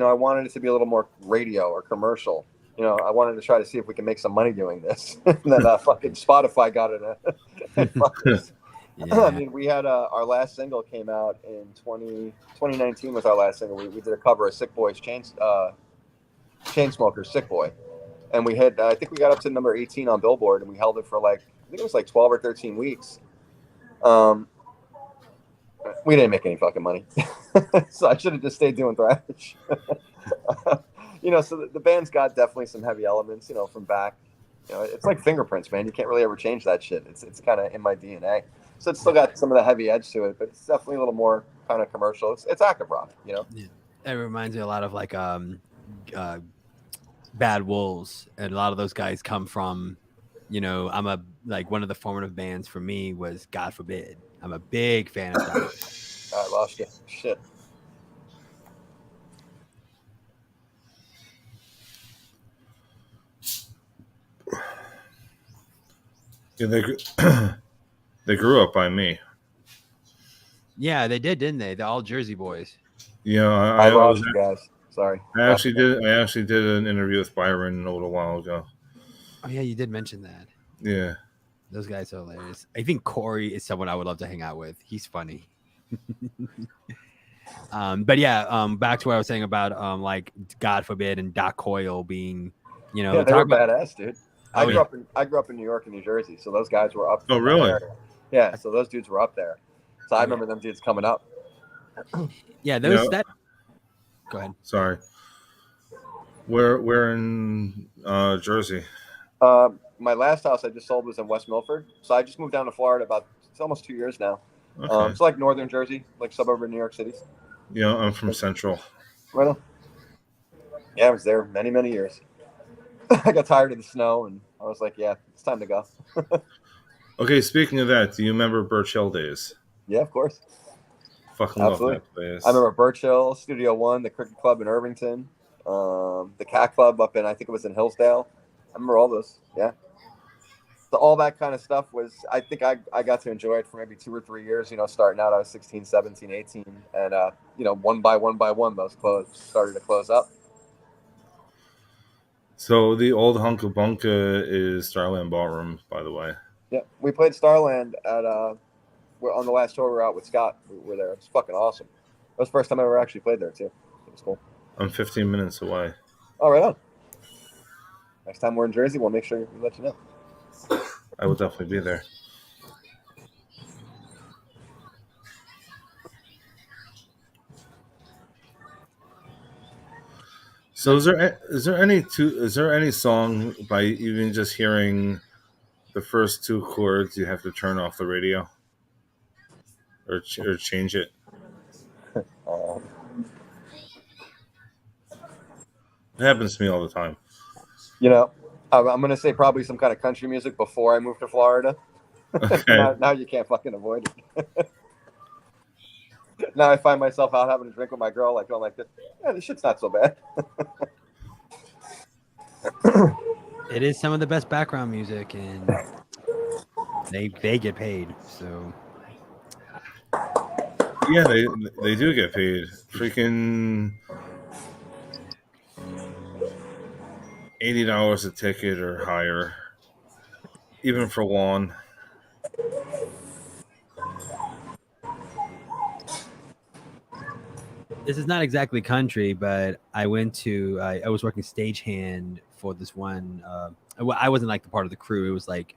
I wanted it to be a little more radio or commercial. I wanted to try to see if we can make some money doing this. And then fucking Spotify got it. Yeah. I mean, we had our last single came out in 2019 was our last single. We did a cover of Sick Boy's Chainsmokers, Sick Boy. And we had, I think we got up to number 18 on Billboard, and we held it for like, I think it was like 12 or 13 weeks. We didn't make any fucking money. So I should have just stayed doing thrash. So the band's got definitely some heavy elements, from back. It's like fingerprints, man. You can't really ever change that shit. It's kind of in my DNA. So it's still got some of the heavy edge to it, but it's definitely a little more kind of commercial. It's active rock, Yeah. It reminds me a lot of like Bad Wolves, and a lot of those guys come from, I'm one of the formative bands for me was God Forbid. I'm a big fan of that. I lost you. Shit. Yeah, they grew up by me. Yeah, they did, didn't they? They're all Jersey boys. Yeah, I lost you guys. Sorry. I actually did an interview with Byron a little while ago. Oh yeah, you did mention that. Yeah. Those guys are hilarious. I think Corey is someone I would love to hang out with. He's funny. But yeah, back to what I was saying about like God Forbid and Doc Coyle being, they were badass, dude. I grew up in New York and New Jersey, so those guys were up. Oh, really? Yeah, so those dudes were up there. So I remember them dudes coming up. Yeah, those that. Go ahead. Sorry. Where in Jersey? My last house I just sold was in West Milford, so I just moved down to Florida it's almost 2 years now. Okay. It's like northern Jersey, like suburb of New York City. Yeah, I'm from Central. Right on. Yeah, I was there many, many years. I got tired of the snow, and I was like, yeah, it's time to go. Okay, speaking of that, do you remember Birch Hill days? Yeah, of course. Fucking Absolutely. Love that place. I remember Birch Hill, Studio One, the Cricket Club in Irvington, the Cat Club up in, I think it was in Hillsdale. I remember all those. Yeah. So all that kind of stuff was, I think I got to enjoy it for maybe 2 or 3 years, starting out, I was 16, 17, 18. And, one by one, those started to close up. So the old Hunka Bunka is Starland Ballroom, by the way. Yeah, we played Starland at on the last tour we were out with Scott. We were there. It was fucking awesome. That was the first time I ever actually played there too. It was cool. I'm 15 minutes away. Oh, right on. Next time we're in Jersey, we'll make sure we let you know. I will definitely be there. So is there any song by even just hearing the first two chords, you have to turn off the radio or change it. Uh, It happens to me all the time. you know, I'm gonna say probably some kind of country music before I moved to Florida. Okay. Now you can't fucking avoid it. Now I find myself out having a drink with my girl, like going like this. Yeah, this shit's not so bad. It is some of the best background music, and they get paid. So Yeah, they do get paid. Freaking $80 a ticket or higher, even for lawn. this is not exactly country, but I went to I was working stagehand for this one. I wasn't like the part of the crew. It was like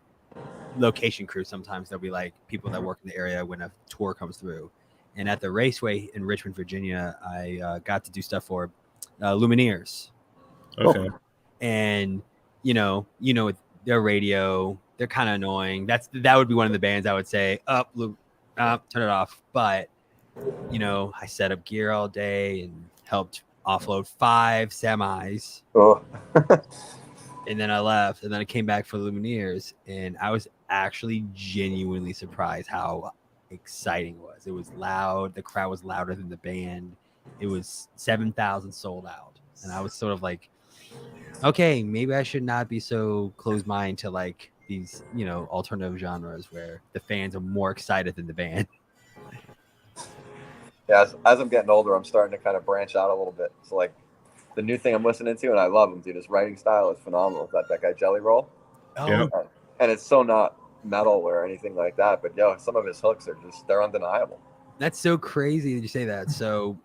location crew. Sometimes there'll be like people that work in the area when a tour comes through. And at the raceway in Richmond, Virginia, I got to do stuff for Lumineers. Okay. And with their radio, they're kind of annoying. That would be one of the bands I would say turn it off. But I set up gear all day and helped offload 5 semis. Oh. And then I left, and then I came back for Lumineers, and I was actually genuinely surprised how exciting it was. It was loud. The crowd was louder than the band. It was 7,000 sold out. And I was sort of like, okay, maybe I should not be so closed-minded to like these, alternative genres where the fans are more excited than the band. Yeah, as I'm getting older, I'm starting to kind of branch out a little bit. So like the new thing I'm listening to, and I love him, dude. His writing style is phenomenal. That guy Jelly Roll. Oh, Yeah. And it's so not metal or anything like that, but some of his hooks are they're undeniable. That's so crazy that you say that. So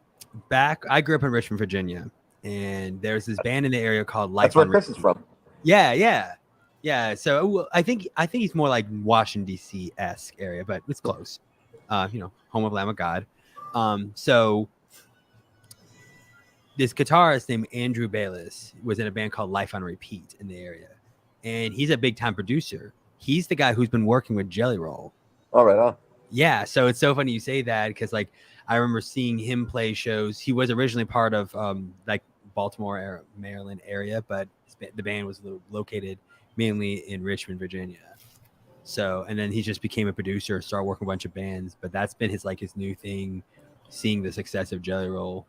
I grew up in Richmond, Virginia, and there's this band in the area called Life. That's where on Chris is from. Yeah. So I think he's more like Washington D.C.-esque area, but it's close. Home of Lamb of God. So this guitarist named Andrew Bayless was in a band called Life on Repeat in the area, and he's a big time producer. He's the guy who's been working with Jelly Roll. All right, huh? Yeah, so it's so funny you say that because like I remember seeing him play shows. He was originally part of like Baltimore, Maryland area, but the band was located mainly in Richmond, Virginia. So, and then he just became a producer, started working with a bunch of bands. But that's been his new thing, seeing the success of Jelly Roll.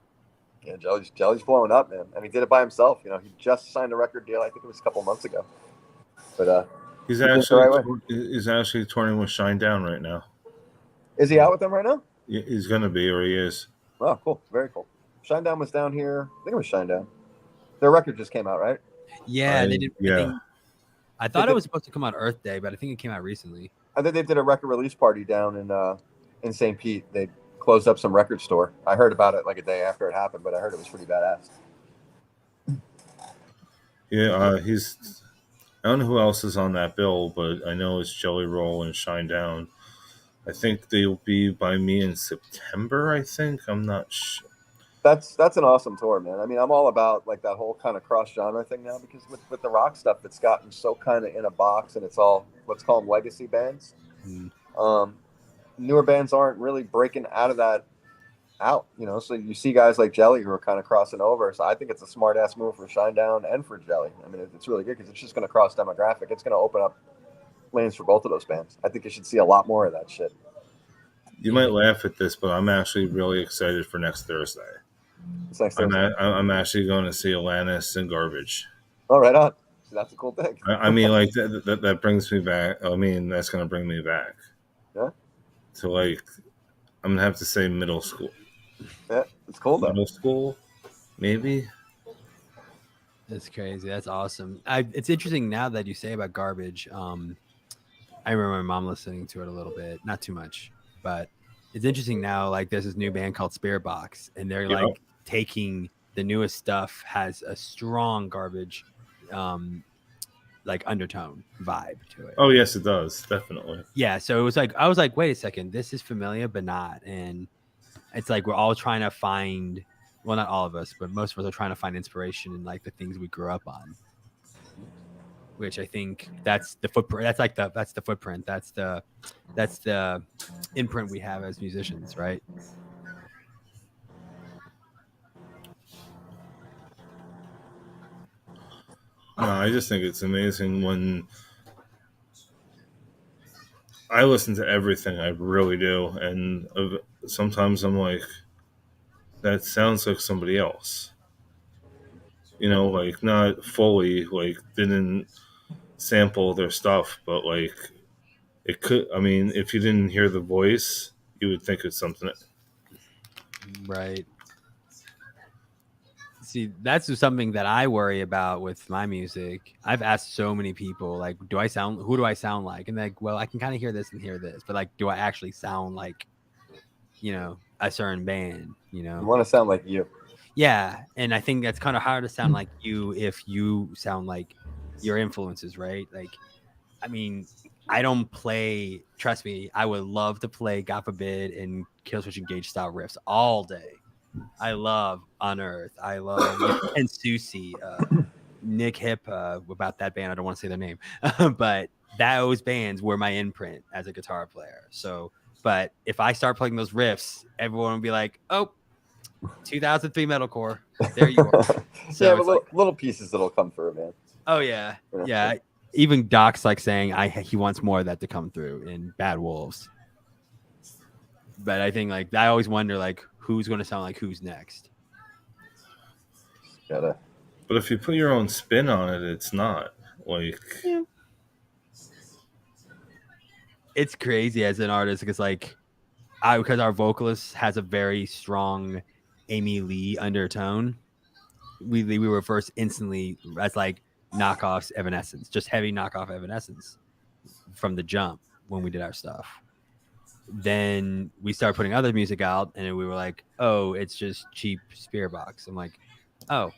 Yeah, Jelly's blowing up, man, and he did it by himself. He just signed a record deal. I think it was a couple months ago. But he's actually touring with Shinedown right now. Is he out with them right now? He's gonna be, or he is. Oh, cool, very cool. Shinedown was down here. I think it was Shinedown. Their record just came out, right? Yeah, they did. Yeah. I thought it was supposed to come out Earth Day, but I think it came out recently. I think they did a record release party down in St. Pete. They closed up some record store. I heard about it like a day after it happened, but I heard it was pretty badass. Yeah, I don't know who else is on that bill, but I know it's Jelly Roll and Shinedown. I think they'll be by me in September. I think I'm not sure. That's an awesome tour, man. I mean, I'm all about like that whole kind of cross genre thing now because with the rock stuff, it's gotten so kind of in a box, and it's all let's call them legacy bands. Newer bands aren't really breaking out of that so you see guys like Jelly who are kind of crossing over. So I think it's a smart ass move for Shinedown and for Jelly. I mean, it's really good because it's just going to cross demographic. It's going to open up lanes for both of those bands. I think you should see a lot more of that shit. You might laugh at this, but I'm actually really excited for next Thursday. It's next Thursday. I'm actually going to see Alanis and Garbage. Oh, right on. So that's a cool thing. I mean, like that brings me back. I mean, that's going to bring me back. Yeah. To like, I'm gonna have to say middle school. Yeah, it's cool though. Middle school, maybe. That's crazy. That's awesome. It's interesting now that you say about Garbage. I remember my mom listening to it a little bit, not too much, but it's interesting now. Like there's this new band called Spirit Box, and they're like taking the newest stuff, has a strong Garbage, like undertone vibe to it. Oh yes, it does, definitely. Yeah, so it was like I was like, wait a second, this is familiar but not, and it's like we're all trying to find, well, not all of us, but most of us are trying to find inspiration in like the things we grew up on. which I think that's the footprint. That's the footprint. That's the imprint we have as musicians, right? No, I just think it's amazing when I listen to everything. I really do, and sometimes I'm like, that sounds like somebody else. Like not fully, like didn't sample their stuff, but like it could. I mean, if you didn't hear the voice, you would think it's something. Right. See, that's just something that I worry about with my music. I've asked so many people, like, who do I sound like? And like, well, I can kind of hear this and hear this, but like, do I actually sound like, a certain band, You want to sound like you. Yeah. And I think that's kind of hard to sound like you if you sound like your influences, right? Like, I mean, I don't play, trust me, I would love to play, God forbid, and Killswitch Engage style riffs all day. I love Unearth. I love and Susie, Nick Hip, about that band. I don't want to say their name, but those bands were my imprint as a guitar player. So, but if I start playing those riffs, everyone will be like, "Oh, 2003 metalcore. There you are." So yeah, but little pieces that'll come through, man. Oh yeah, yeah. Even Doc's like saying he wants more of that to come through in Bad Wolves. But I think like I always wonder like who's going to sound like who's next. But if you put your own spin on it, it's not like. Yeah. It's crazy as an artist because because our vocalist has a very strong Amy Lee undertone. We were first instantly as like knockoffs Evanescence, just heavy knockoff Evanescence from the jump when we did our stuff. Then we started putting other music out and we were like, oh, it's just cheap Spirit Box. I'm like, oh.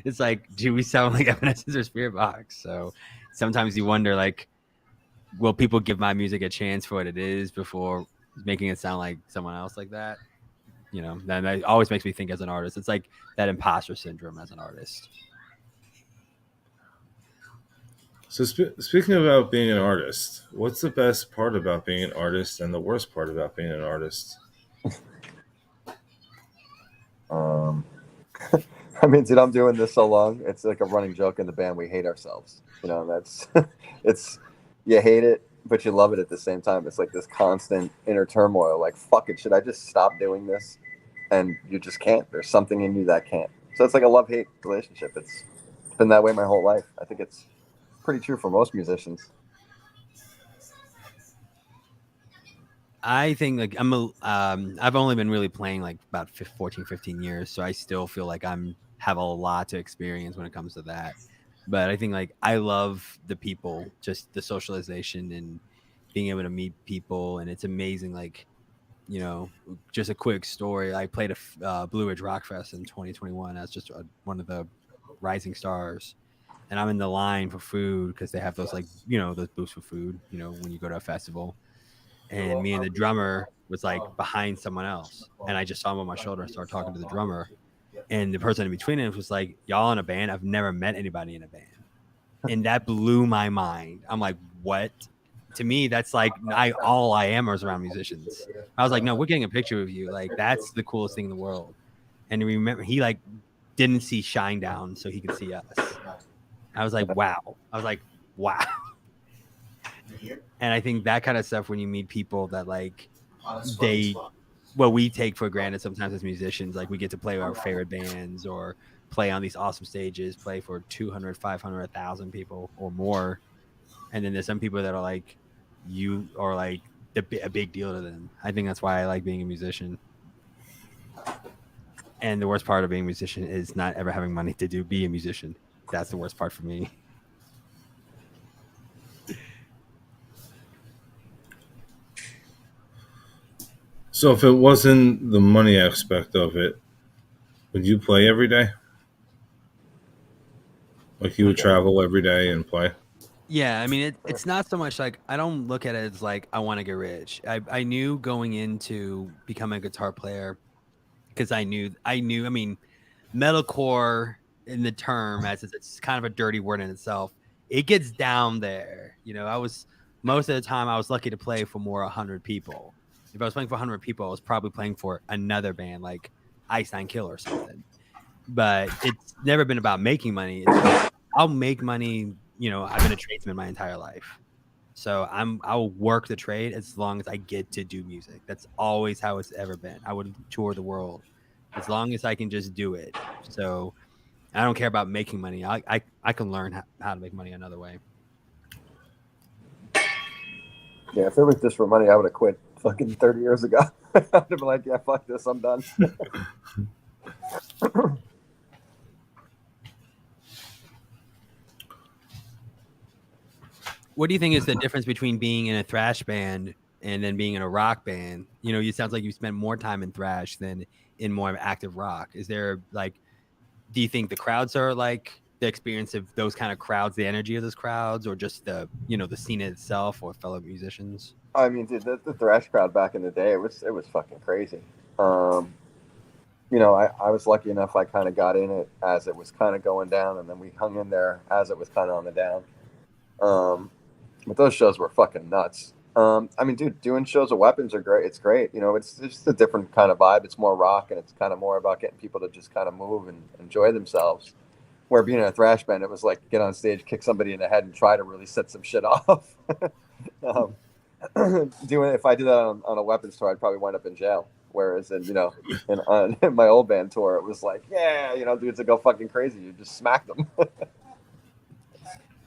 It's like, do we sound like Evanescence or Spirit Box? So sometimes you wonder like, will people give my music a chance for what it is before making it sound like someone else like that? Then that always makes me think as an artist. It's like that imposter syndrome as an artist. So speaking about being an artist, what's the best part about being an artist and the worst part about being an artist? I mean, dude, I'm doing this so long. It's like a running joke in the band. We hate ourselves. That's you hate it, but you love it at the same time. It's like this constant inner turmoil. Like, fuck it, should I just stop doing this? And you just can't. There's something in you that can't. So it's like a love-hate relationship. It's been that way my whole life. I think it's pretty true for most musicians. I think like I've only been really playing like about 14, 15 years. So I still feel like have a lot to experience when it comes to that. But I think like I love the people, just the socialization and being able to meet people. And it's amazing. Like, just a quick story. I played a Blue Ridge Rock Fest in 2021 as just one of the rising stars. And I'm in the line for food because they have those like, those booths for food, when you go to a festival. And me and the drummer was like behind someone else. And I just saw him on my shoulder and started talking to the drummer. And the person in between us was like, y'all in a band? I've never met anybody in a band. And that blew my mind. I'm like, what? To me, that's like all I am is around musicians. I was like, no, we're getting a picture of you. Like, that's the coolest thing in the world. And remember, he like didn't see Shinedown so he could see us. I was like, wow. And I think that kind of stuff when you meet people that like we take for granted sometimes as musicians, like we get to play with our favorite bands or play on these awesome stages, play for 200, 500, 1,000 people or more. And then there's some people that are like, you are like a big deal to them. I think that's why I like being a musician. And the worst part of being a musician is not ever having money to be a musician. That's the worst part for me. So if it wasn't the money aspect of it, would you play every day? Like you would travel every day and play? Yeah, I mean, it's not so much like I don't look at it as like I want to get rich. I knew going into becoming a guitar player because I knew. I mean, metalcore in the term as it's kind of a dirty word in itself it gets down there. You know, most of the time I was lucky to play for more 100 people. If I was playing for 100 people, I was probably playing for another band like Ice Nine Kill or something. But it's never been about making money. It's just, I'll make money. You know, I've been a tradesman my entire life. So I'll work the trade as long as I get to do music. That's always how it's ever been. I would tour the world as long as I can just do it. So I don't care about making money. I can learn how to make money another way. Yeah, if it was just for money, I would have quit fucking 30 years ago. I'd have been like, yeah, fuck this, I'm done. What do you think is the difference between being in a thrash band and then being in a rock band? You know, it sounds like you spent more time in thrash than in more active rock. Is there like, do you think the crowds are like the experience of those kind of crowds, the energy of those crowds, or just the, you know, the scene itself or fellow musicians? I mean, dude, the thrash crowd back in the day, it was fucking crazy. You know, I was lucky enough. I kind of got in it as it was kind of going down, and then we hung in there as it was kind of on the down. But those shows were fucking nuts. I mean, dude, doing shows of Weapons are great. It's great. You know, it's just a different kind of vibe. It's more rock, and it's kind of more about getting people to just kind of move and enjoy themselves. Where being in a thrash band, it was like get on stage, kick somebody in the head, and try to really set some shit off. If I did that on a Weapons tour, I'd probably wind up in jail. Whereas in in my old band tour, it was like, yeah, you know, dudes that go fucking crazy, you just smack them.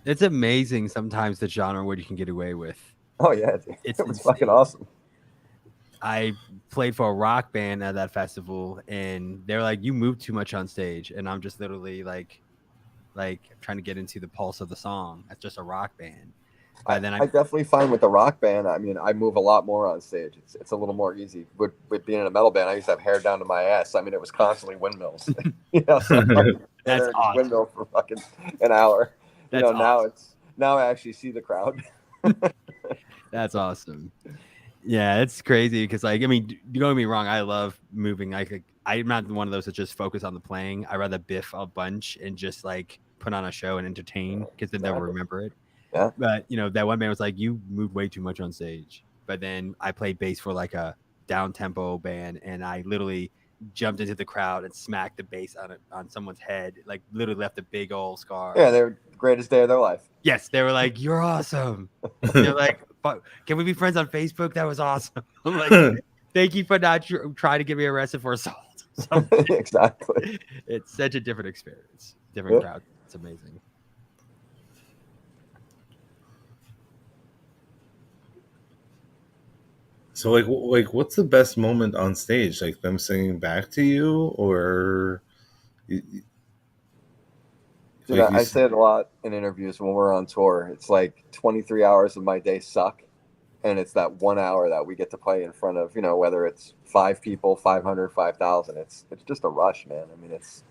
It's amazing sometimes the genre what you can get away with. Oh yeah, dude. It was fucking awesome. I played for a rock band at that festival, and they're like, "You move too much on stage," and I'm just literally like trying to get into the pulse of the song. That's just a rock band. I definitely find with the rock band, I mean, I move a lot more on stage. It's a little more easy. With being in a metal band, I used to have hair down to my ass. I mean, it was constantly windmills. You know, so that's awesome. Windmill for fucking an hour. That's you know, awesome. now I actually see the crowd. That's awesome. Yeah, it's crazy because, like, I mean, don't get me wrong, I love moving. Like, I'm not one of those that just focus on the playing. I rather biff a bunch and just like put on a show and entertain because then they'll remember it. Yeah. But you know, that one band was like, you moved way too much on stage. But then I played bass for like a down tempo band, and I literally jumped into the crowd and smacked the bass on someone's head, like literally left a big old scar. Yeah, they were the greatest day of their life. Yes, they were like, "You're awesome." They're like, "Can we be friends on Facebook?" That was awesome. I'm like, "Thank you for not trying to get me arrested for assault." Exactly. It's such a different experience, different crowd. It's amazing. So like what's the best moment on stage? Like them singing back to you, or Dude, I say it a lot in interviews when we're on tour. It's like 23 hours of my day suck, and it's that 1 hour that we get to play in front of, you know, whether it's 5 people, 500, 5,000. It's just a rush, man. I mean, it's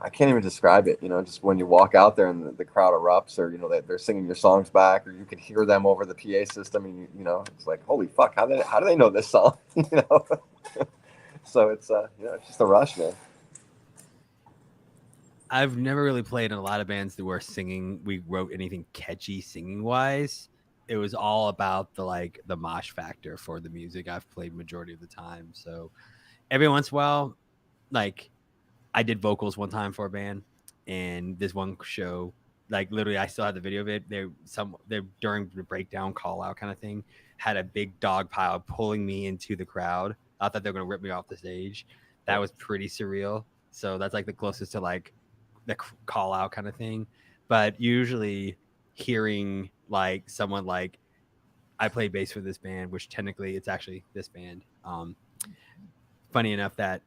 I can't even describe it. You know, just when you walk out there and the crowd erupts, or you know they're singing your songs back, or you can hear them over the PA system, and you know it's like, holy fuck, how do they know this song? You know, so it's you know, it's just a rush, man. I've never really played in a lot of bands that were singing. We wrote anything catchy singing wise. It was all about the mosh factor for the music I've played majority of the time. So every once in a while, like I did vocals one time for a band, and this one show, like literally I still have the video of it. They're during the breakdown call out kind of thing, had a big dog pile pulling me into the crowd. I thought they were gonna rip me off the stage. That was pretty surreal. So that's like the closest to like the call out kind of thing. But usually hearing like someone like, I play bass for this band, which technically it's actually this band. Funny enough that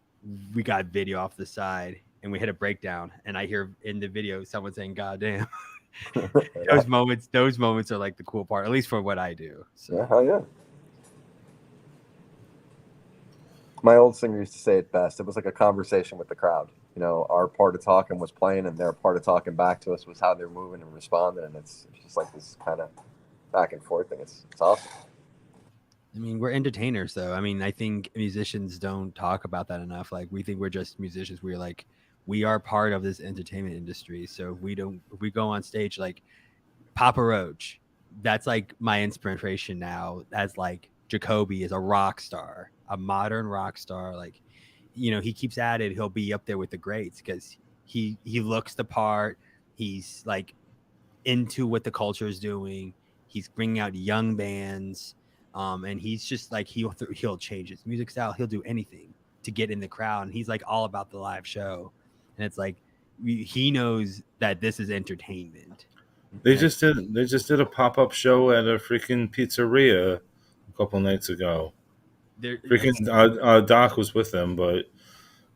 we got video off the side and we hit a breakdown, and I hear in the video someone saying "God damn." those moments are like the cool part, at least for what I do. So. Yeah, hell yeah. My old singer used to say it best. It was like a conversation with the crowd. You know, our part of talking was playing, and their part of talking back to us was how they're moving and responding. And it's just like this kind of back and forth thing. It's awesome. I mean, we're entertainers, though. I mean, I think musicians don't talk about that enough. Like, we think we're just musicians. We're like, we are part of this entertainment industry. So if we go on stage like Papa Roach, that's like my inspiration now, as like Jacoby is a rock star, a modern rock star. Like, you know, he keeps at it, he'll be up there with the greats because he looks the part. He's like into what the culture is doing. He's bringing out young bands, and he's just like he'll change his music style. He'll do anything to get in the crowd, and he's like all about the live show. And it's like he knows that this is entertainment. They just did a pop-up show at a freaking pizzeria a couple nights ago. Freaking Doc was with them, but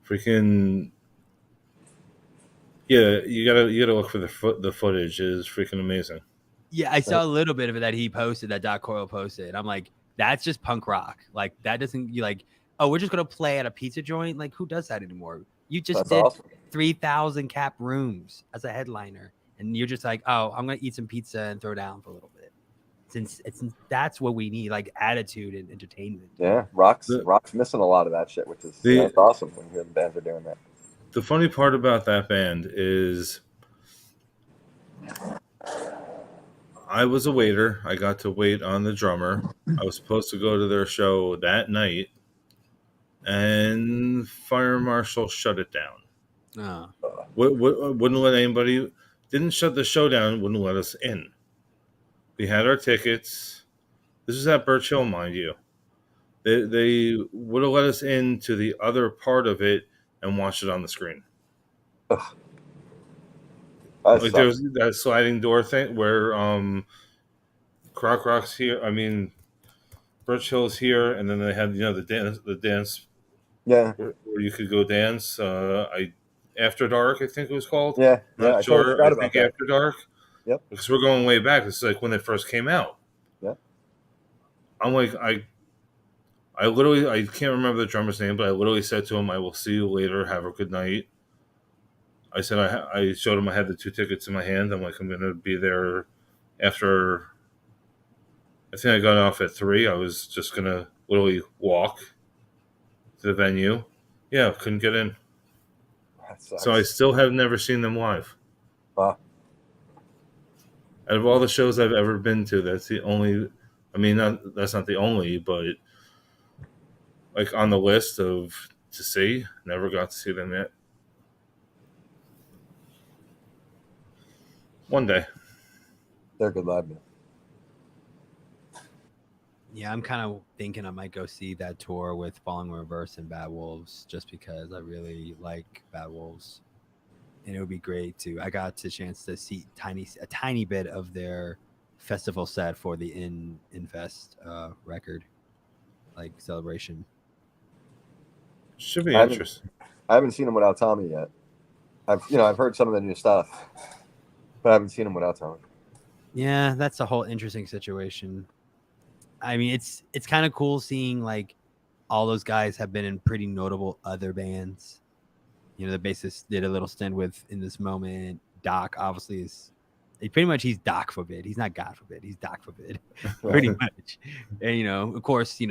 freaking yeah, you gotta look for the footage. It is freaking amazing. Yeah, I saw a little bit of it that he posted, that Doc Coyle posted. I'm like, that's just punk rock. Like that doesn't, you like, oh, we're just gonna play at a pizza joint. Like who does that anymore? You just did awesome. 3,000 cap rooms as a headliner, and you're just like, oh, I'm gonna eat some pizza and throw down for a little bit. Since that's what we need, like attitude and entertainment. Yeah, rock's missing a lot of that shit, which is it's awesome when you hear the bands are doing that. The funny part about that band is I was a waiter. I got to wait on the drummer. I was supposed to go to their show that night, and fire marshal shut it down. Wouldn't let anybody. Didn't shut the show down. Wouldn't let us in. We had our tickets. This is at Birch Hill, mind you. They would have let us into the other part of it and watch it on the screen. Like there's that sliding door thing where Croc Rock's here. I mean, Birch Hill's here, and then they had the dance. Yeah, where you could go dance. After Dark, I think it was called. Yeah, Not I sure. totally forgot about that. After Dark. Yep. Because we're going way back. It's like when they first came out. Yeah. I'm like I literally I can't remember the drummer's name, but I literally said to him, "I will see you later. Have a good night." I said I showed him I had the 2 tickets in my hand. I'm like, I'm gonna be there after. I think I got off at 3. I was just gonna literally walk to the venue. Yeah, couldn't get in. So I still have never seen them live. Wow. Out of all the shows I've ever been to, that's the only. I mean, that's not the only, but like on the list of to see. Never got to see them yet. One day. They're good live, man. Yeah, I'm kind of thinking I might go see that tour with Falling Reverse and Bad Wolves, just because I really like Bad Wolves, and it would be great to. I got the chance to see a tiny bit of their festival set for the Infest record, like celebration. Should be interesting. I haven't seen them without Tommy yet. I've heard some of the new stuff, but I haven't seen them without Tommy. Yeah, that's a whole interesting situation. I mean, it's kind of cool seeing like all those guys have been in pretty notable other bands. You know, the bassist did a little stint with In This Moment. Doc obviously he's Doc Forbid. He's not God Forbid. He's Doc Forbid, pretty much. And of course,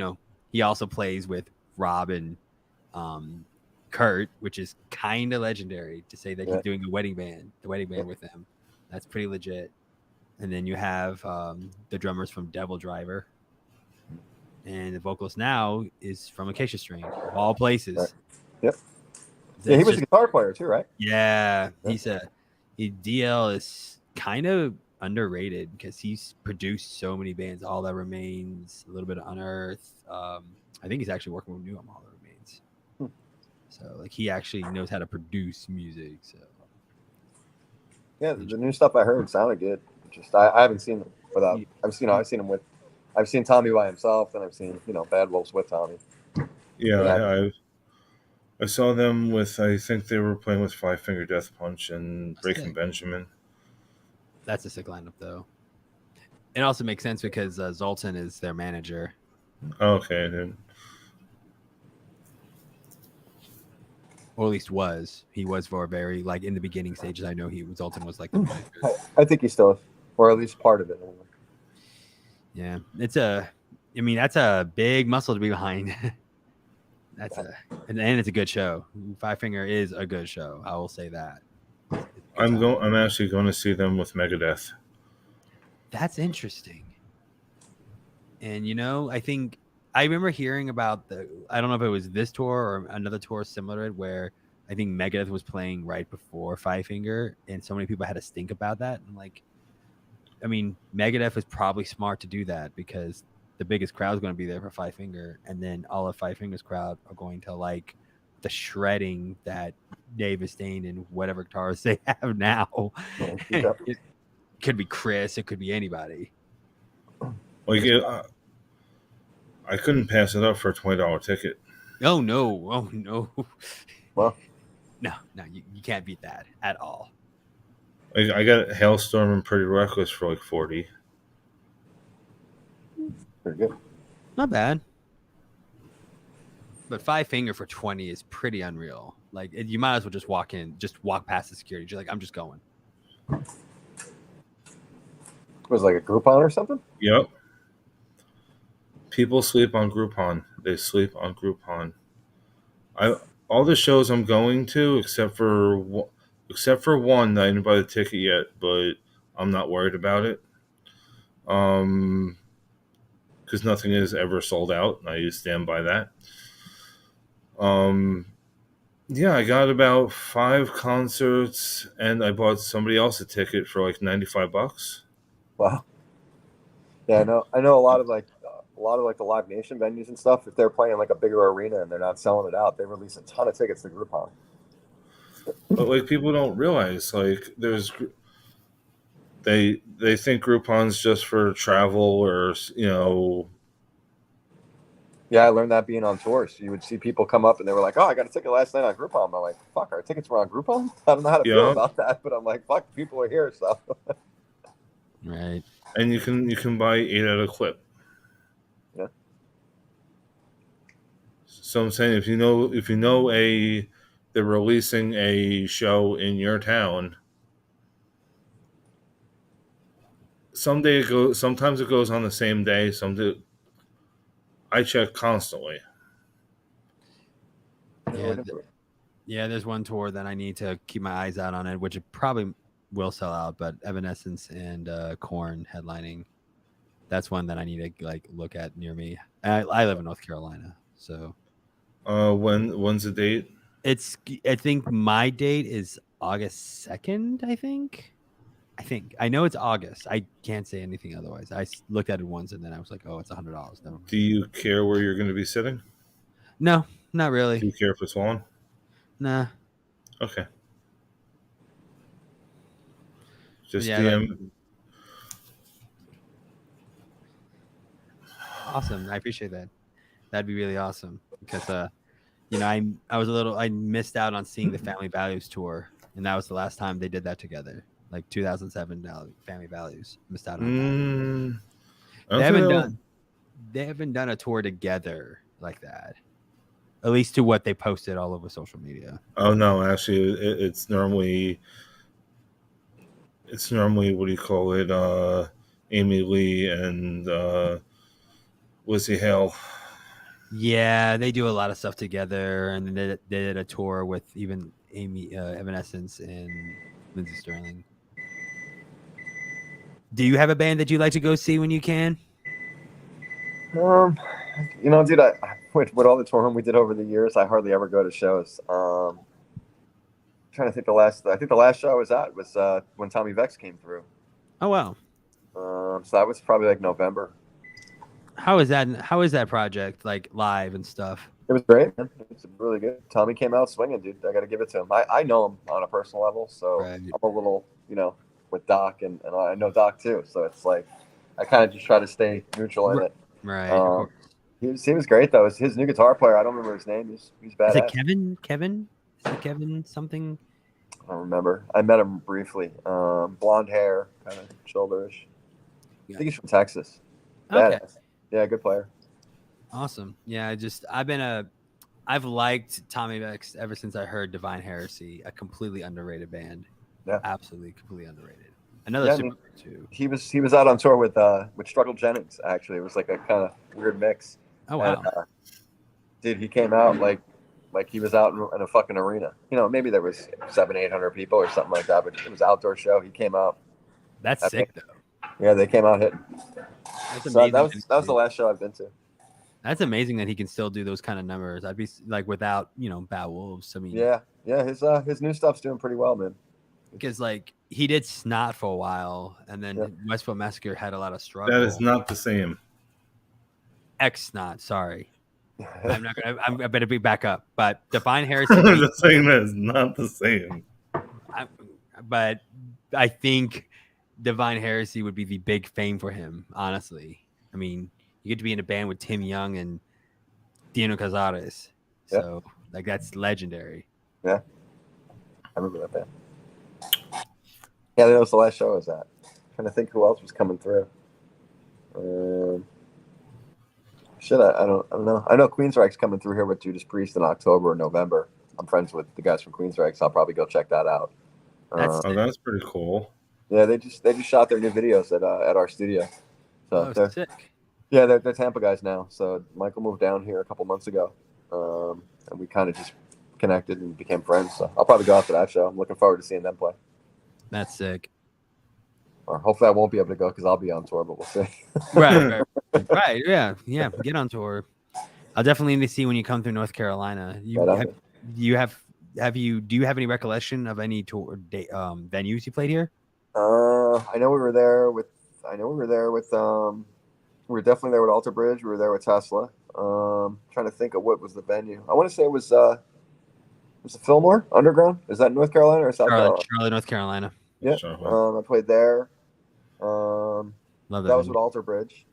he also plays with Rob and Kurt, which is kind of legendary to say that he's doing the wedding band with them. That's pretty legit. And then you have the drummers from Devil Driver. And the vocalist now is from Acacia Strain, of all places. Right. Yep. Yeah, he was a guitar player too, right? Yeah. DL is kind of underrated because he's produced so many bands. All That Remains, a little bit of Unearth. I think he's actually working with New on All That Remains. So like he actually knows how to produce music. So yeah, the new stuff I heard sounded good. Just I haven't seen them without. I've seen them with. I've seen Tommy by himself, and I've seen Bad Wolves with Tommy. Yeah, I saw them with. I think they were playing with Five Finger Death Punch and Breaking Benjamin. That's a sick lineup, though. It also makes sense because Zoltan is their manager. Okay, then. Or at least was. He was for a very in the beginning stages. I know Zoltan was like the manager. I think he still is, or at least part of it. Yeah, that's a big muscle to be behind. And it's a good show. Five Finger is a good show. I will say that. I'm actually going to see them with Megadeth. That's interesting. And I think I remember hearing about I don't know if it was this tour or another tour similar to it, where I think Megadeth was playing right before Five Finger, and so many people had to stink about that. And Megadeth was probably smart to do that because the biggest crowd is going to be there for Five Finger, and then all of Five Finger's crowd are going to like the shredding that Dave Mustaine and whatever guitarists they have now. It could be Chris, it could be anybody. Like I couldn't pass it up for a $20 ticket. Oh no! Well, no, you can't beat that at all. I got Hailstorm and Pretty Reckless for like 40. pretty good. Not bad. But Five Finger for 20 is pretty unreal. Like you might as well just walk past the security. You're like, I'm just going. Was it like a Groupon or something? Yep. People sleep on Groupon. They sleep on Groupon. All the shows I'm going to, except for one that I didn't buy the ticket yet, but I'm not worried about it. Because nothing is ever sold out. I stand by that. Yeah, I got about 5 concerts, and I bought somebody else a ticket for like $95. Wow. Yeah, I know a lot of like the Live Nation venues and stuff. If they're playing like a bigger arena and they're not selling it out, they release a ton of tickets to Groupon. But like people don't realize, like they think Groupon's just for travel or Yeah, I learned that being on tours. You would see people come up and they were like, "Oh, I got a ticket last night on Groupon." I'm like, "Fuck, our tickets were on Groupon." I don't know how to feel about that, but I'm like, "Fuck, people are here." So Right. And you can buy 8 at a clip. Yeah. So I'm saying if you know they're releasing a show in your town, sometimes it goes on the same day. I check constantly. Yeah, there's one tour that I need to keep my eyes out on it, which it probably will sell out, but Evanescence and Korn headlining. That's one that I need to like look at near me. I live in North Carolina, so When's the date? I think my date is August 2nd, I know it's August. I can't say anything otherwise. I looked at it once and then I was like, oh, it's $100. Never mind. Do you care where you're going to be sitting? No, not really. Do you care if it's on? Nah. Okay. Just yeah, DM. Awesome. I appreciate that. That'd be really awesome because I missed out on seeing the Family Values tour, and that was the last time they did that together. Like 2007 Family Values. Missed out on that. They haven't done a tour together like that. At least to what they posted all over social media. Oh no, actually it's normally what do you call it? Amy Lee and Lizzie Hale. Yeah, they do a lot of stuff together, and they did a tour with even Evanescence and Lindsey Sterling. Do you have a band that you like to go see when you can? Dude, I with all the touring we did over the years, I hardly ever go to shows. Trying to think the last show I was at was when Tommy Vex came through. Oh wow! So that was probably like November. How is that project like live and stuff? It was great, man. It's really good. Tommy came out swinging, dude. I got to give it to him. I know him on a personal level, so right. I'm a little, with Doc, and I know Doc too. So it's like I kind of just try to stay neutral in it. Right. He was great though. His new guitar player, I don't remember his name. He's badass. Is it Kevin? Is it Kevin something? I don't remember. I met him briefly. Blonde hair, kind of shoulderish. I think he's from Texas. Badass. Okay. Yeah, good player. Awesome. Yeah, I've liked Tommy Vex ever since I heard Divine Heresy, a completely underrated band. Yeah, absolutely completely underrated. Another super too. He was out on tour with Struggle Jennings. Actually, it was like a kind of weird mix. Oh wow! Dude, he came out like he was out in a fucking arena. You know, maybe there was 700-800 people or something like that, but it was an outdoor show. He came out. That's sick though. Yeah, they came out hitting. That's So amazing. that was the last show I've been to. That's amazing that he can still do those kind of numbers. I'd be like without Bad Wolves. I mean, Yeah, his new stuff's doing pretty well, man. Because like he did Snot for a while, and then Westfield Massacre had a lot of struggle. That is not the same. X Snot, sorry. I better be back up. But Divine Heresy. I'm just saying that is not the same. But I think Divine Heresy would be the big fame for him, honestly. I mean, you get to be in a band with Tim Young and Dino Cazares. So, like, that's legendary. Yeah. I remember that band. Yeah, that was the last show I was at. Trying to think who else was coming through. I don't know. I know Queensryche's coming through here with Judas Priest in October or November. I'm friends with the guys from Queensryche, so I'll probably go check that out. That's pretty cool. Yeah, they just shot their new videos at our studio. So they're sick. Yeah, they're Tampa guys now. So Michael moved down here a couple months ago, and we kind of just connected and became friends. So I'll probably go out to that show. I'm looking forward to seeing them play. That's sick. Or hopefully I won't be able to go because I'll be on tour, but we'll see. Right. Yeah. Get on tour. I'll definitely need to see when you come through North Carolina. Do you have any recollection of any tour venues you played here? I know we were there with. We were definitely there with Alter Bridge. We were there with Tesla. Trying to think of what was the venue. I want to say it was it Fillmore Underground? Is that North Carolina or South Carolina? Charlotte, North Carolina. Yeah. I played there. Love that was with Alter Bridge.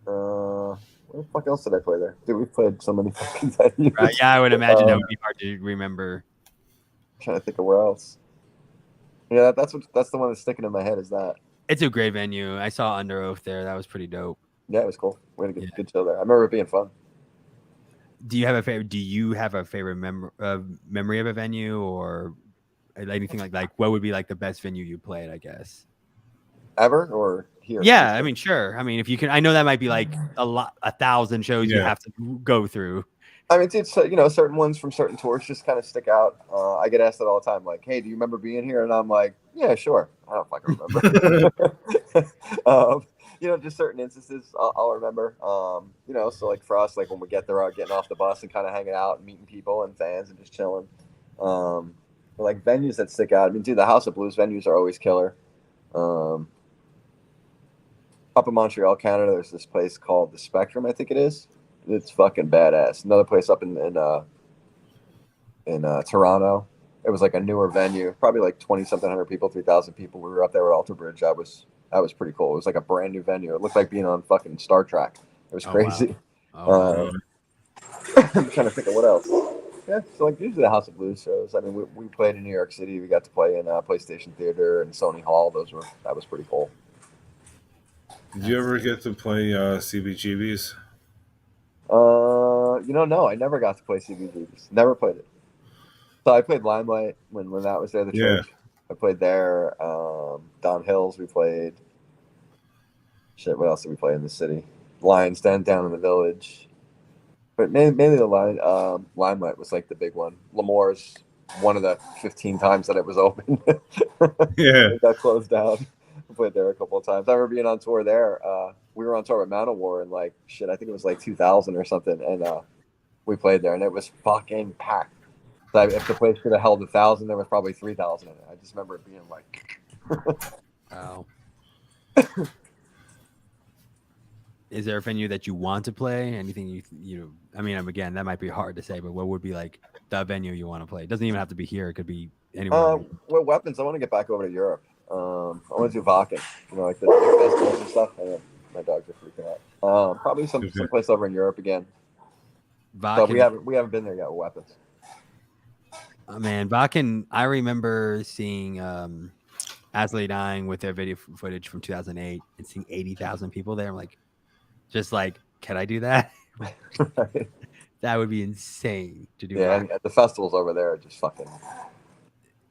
Where the fuck else did I play there? Dude, we played so many fucking venues. Right, yeah, I would imagine that would be hard to remember. I'm trying to think of where else. Yeah, that's the one that's sticking in my head is that. It's a great venue. I saw Under Oath there. That was pretty dope. Yeah, it was cool. We had a good show there. I remember it being fun. Do you have a favorite memory of a venue or anything like what would be like the best venue you played, I guess? Ever or here? Yeah, I mean, sure. I mean, if you can, I know that might be like 1,000 shows you have to go through. I mean, dude, so, certain ones from certain tours just kind of stick out. I get asked that all the time, like, "Hey, do you remember being here?" And I'm like, "Yeah, sure." I don't fucking remember. Just certain instances I'll remember. So like for us, like when we get there, getting off the bus and kind of hanging out and meeting people and fans and just chilling. Like venues that stick out. I mean, dude, the House of Blues venues are always killer. Up in Montreal, Canada, there's this place called the Spectrum, I think it is. It's fucking badass. Another place up in Toronto. It was like a newer venue, probably like 20-something hundred people, 3,000 people. We were up there with Alter Bridge. That was pretty cool. It was like a brand new venue. It looked like being on fucking Star Trek. It was crazy. Wow. I'm trying to think of what else. Yeah, so like usually the House of Blues shows. I mean, we played in New York City. We got to play in PlayStation Theater and Sony Hall. That was pretty cool. Did you ever get to play CBGBs? No, I never got to play CBGBs. Never played it. So I played Limelight when that was there. The church. I played there. Don Hills. We played. Shit, what else did we play in the city? Lions Den down in the Village. But mainly the Limelight was like the big one. L'Amour's one of the 15 times that it was open. Yeah. It got closed down. I played there a couple of times. I remember being on tour there. We were on tour with Manowar and I think it was like 2000 or something. And we played there and it was fucking packed. So if the place could have held 1,000, there was probably 3,000 in it. I just remember it being like, wow. Is there a venue that you want to play? Anything I mean, again, that might be hard to say, but what would be like the venue you want to play? It doesn't even have to be here. It could be anywhere. Well, Weapons, I want to get back over to Europe. I want to do Wacken, like the big festivals and stuff. My dogs are freaking out. Probably someplace over in Europe again. Wacken. But we haven't been there yet with Weapons. Oh, man, Wacken, I remember seeing Asley Dying with their video footage from 2008 and seeing 80,000 people there. I'm like, can I do that? Right. That would be insane to do. Yeah, and the festivals over there are just fucking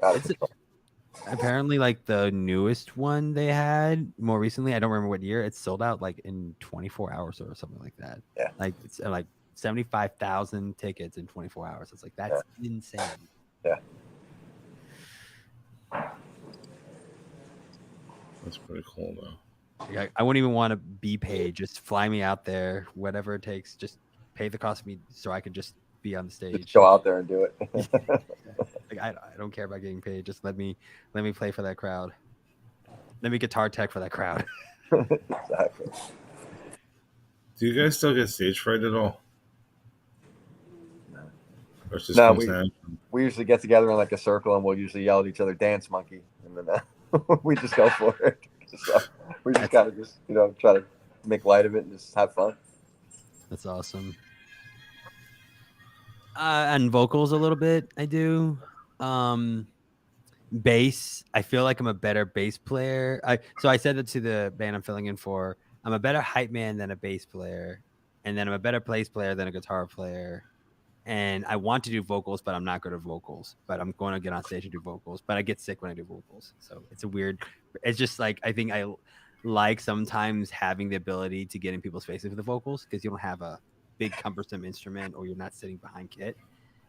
out of control. Apparently, like the newest one they had more recently, I don't remember what year, it's sold out like in 24 hours or something like that. Yeah, like it's 75,000 tickets in 24 hours. It's like, that's insane. Yeah. That's pretty cool, though. Like, I wouldn't even want to be paid. Just fly me out there, whatever it takes. Just pay the cost of me so I can just be on the stage. Just go out there and do it. Like, I don't care about getting paid. Just let me play for that crowd. Let me guitar tech for that crowd. Exactly. Do you guys still get stage fright at all? Or it's just No, comes down? we usually get together in like a circle and we'll usually yell at each other, "Dance monkey," and then we just go for it. So we just kind of just try to make light of it and just have fun. That's awesome. And vocals a little bit, I do. Bass, I feel like I'm a better bass player. So I said that to the band I'm filling in for. I'm a better hype man than a bass player, and then I'm a better bass player than a guitar player. And I want to do vocals, but I'm not good at vocals. But I'm going to get on stage and do vocals. But I get sick when I do vocals, so it's a weird. It's just like, I think I like sometimes having the ability to get in people's faces with the vocals, because you don't have a big cumbersome instrument or you're not sitting behind kit.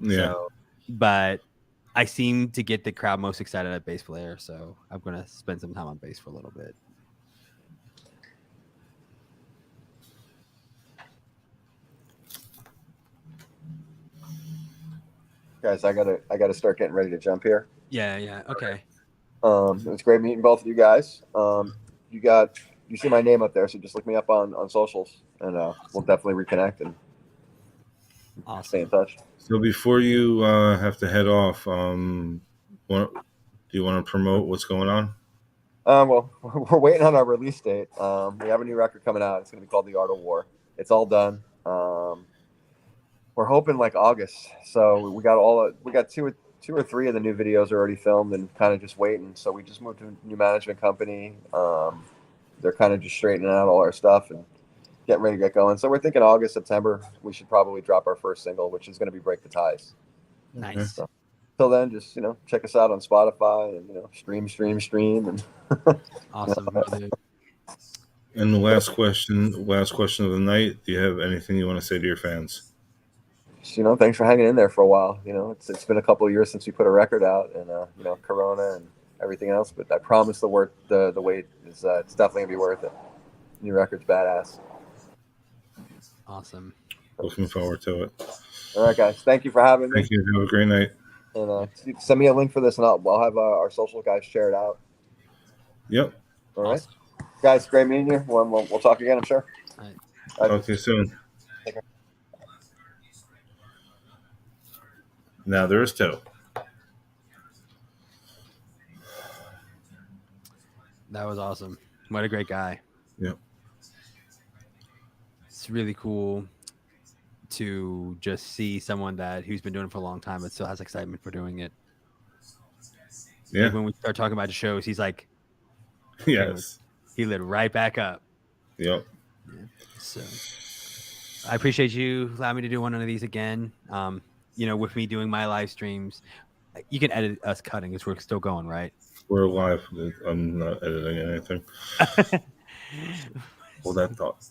Yeah. So, but I seem to get the crowd most excited at bass player, so I'm going to spend some time on bass for a little bit. Guys, I gotta start getting ready to jump here. Yeah. Okay. It was great meeting both of you guys. You see my name up there, so just look me up on socials, and we'll definitely reconnect and stay in touch. So before you have to head off, do you want to promote what's going on? Well, we're waiting on our release date. We have a new record coming out. It's going to be called The Art of War. It's all done. We're hoping like August. So we got two or three of the new videos already filmed and kind of just waiting. So we just moved to a new management company. They're kind of just straightening out all our stuff and getting ready to get going. So we're thinking August, September, we should probably drop our first single, which is going to be Break the Ties. Nice. So, till then, just check us out on Spotify and stream and Awesome. And the last question of the night, do you have anything you want to say to your fans? Thanks for hanging in there for a while. It's been a couple of years since we put a record out, and Corona and everything else, but I promise the wait is it's definitely gonna be worth it. New record's badass. Awesome. Looking forward to it. All right, guys, thank you for having me. Thank you. Have a great night. And send me a link for this, and I'll have our social guys share it out. Yep. All right, guys, great meeting you. We'll talk again, I'm sure. All right. Talk to you soon. Take care. Now there's two. That was awesome. What a great guy. Yep. It's really cool to just see someone who's been doing it for a long time but still has excitement for doing it. Yeah. Like when we start talking about the shows, he's like, yes. He lit right back up. Yep. Yeah. So I appreciate you allowing me to do one of these again. With me doing my live streams, you can edit us cutting because we're still going, right? We're live. I'm not editing anything. Hold that thought.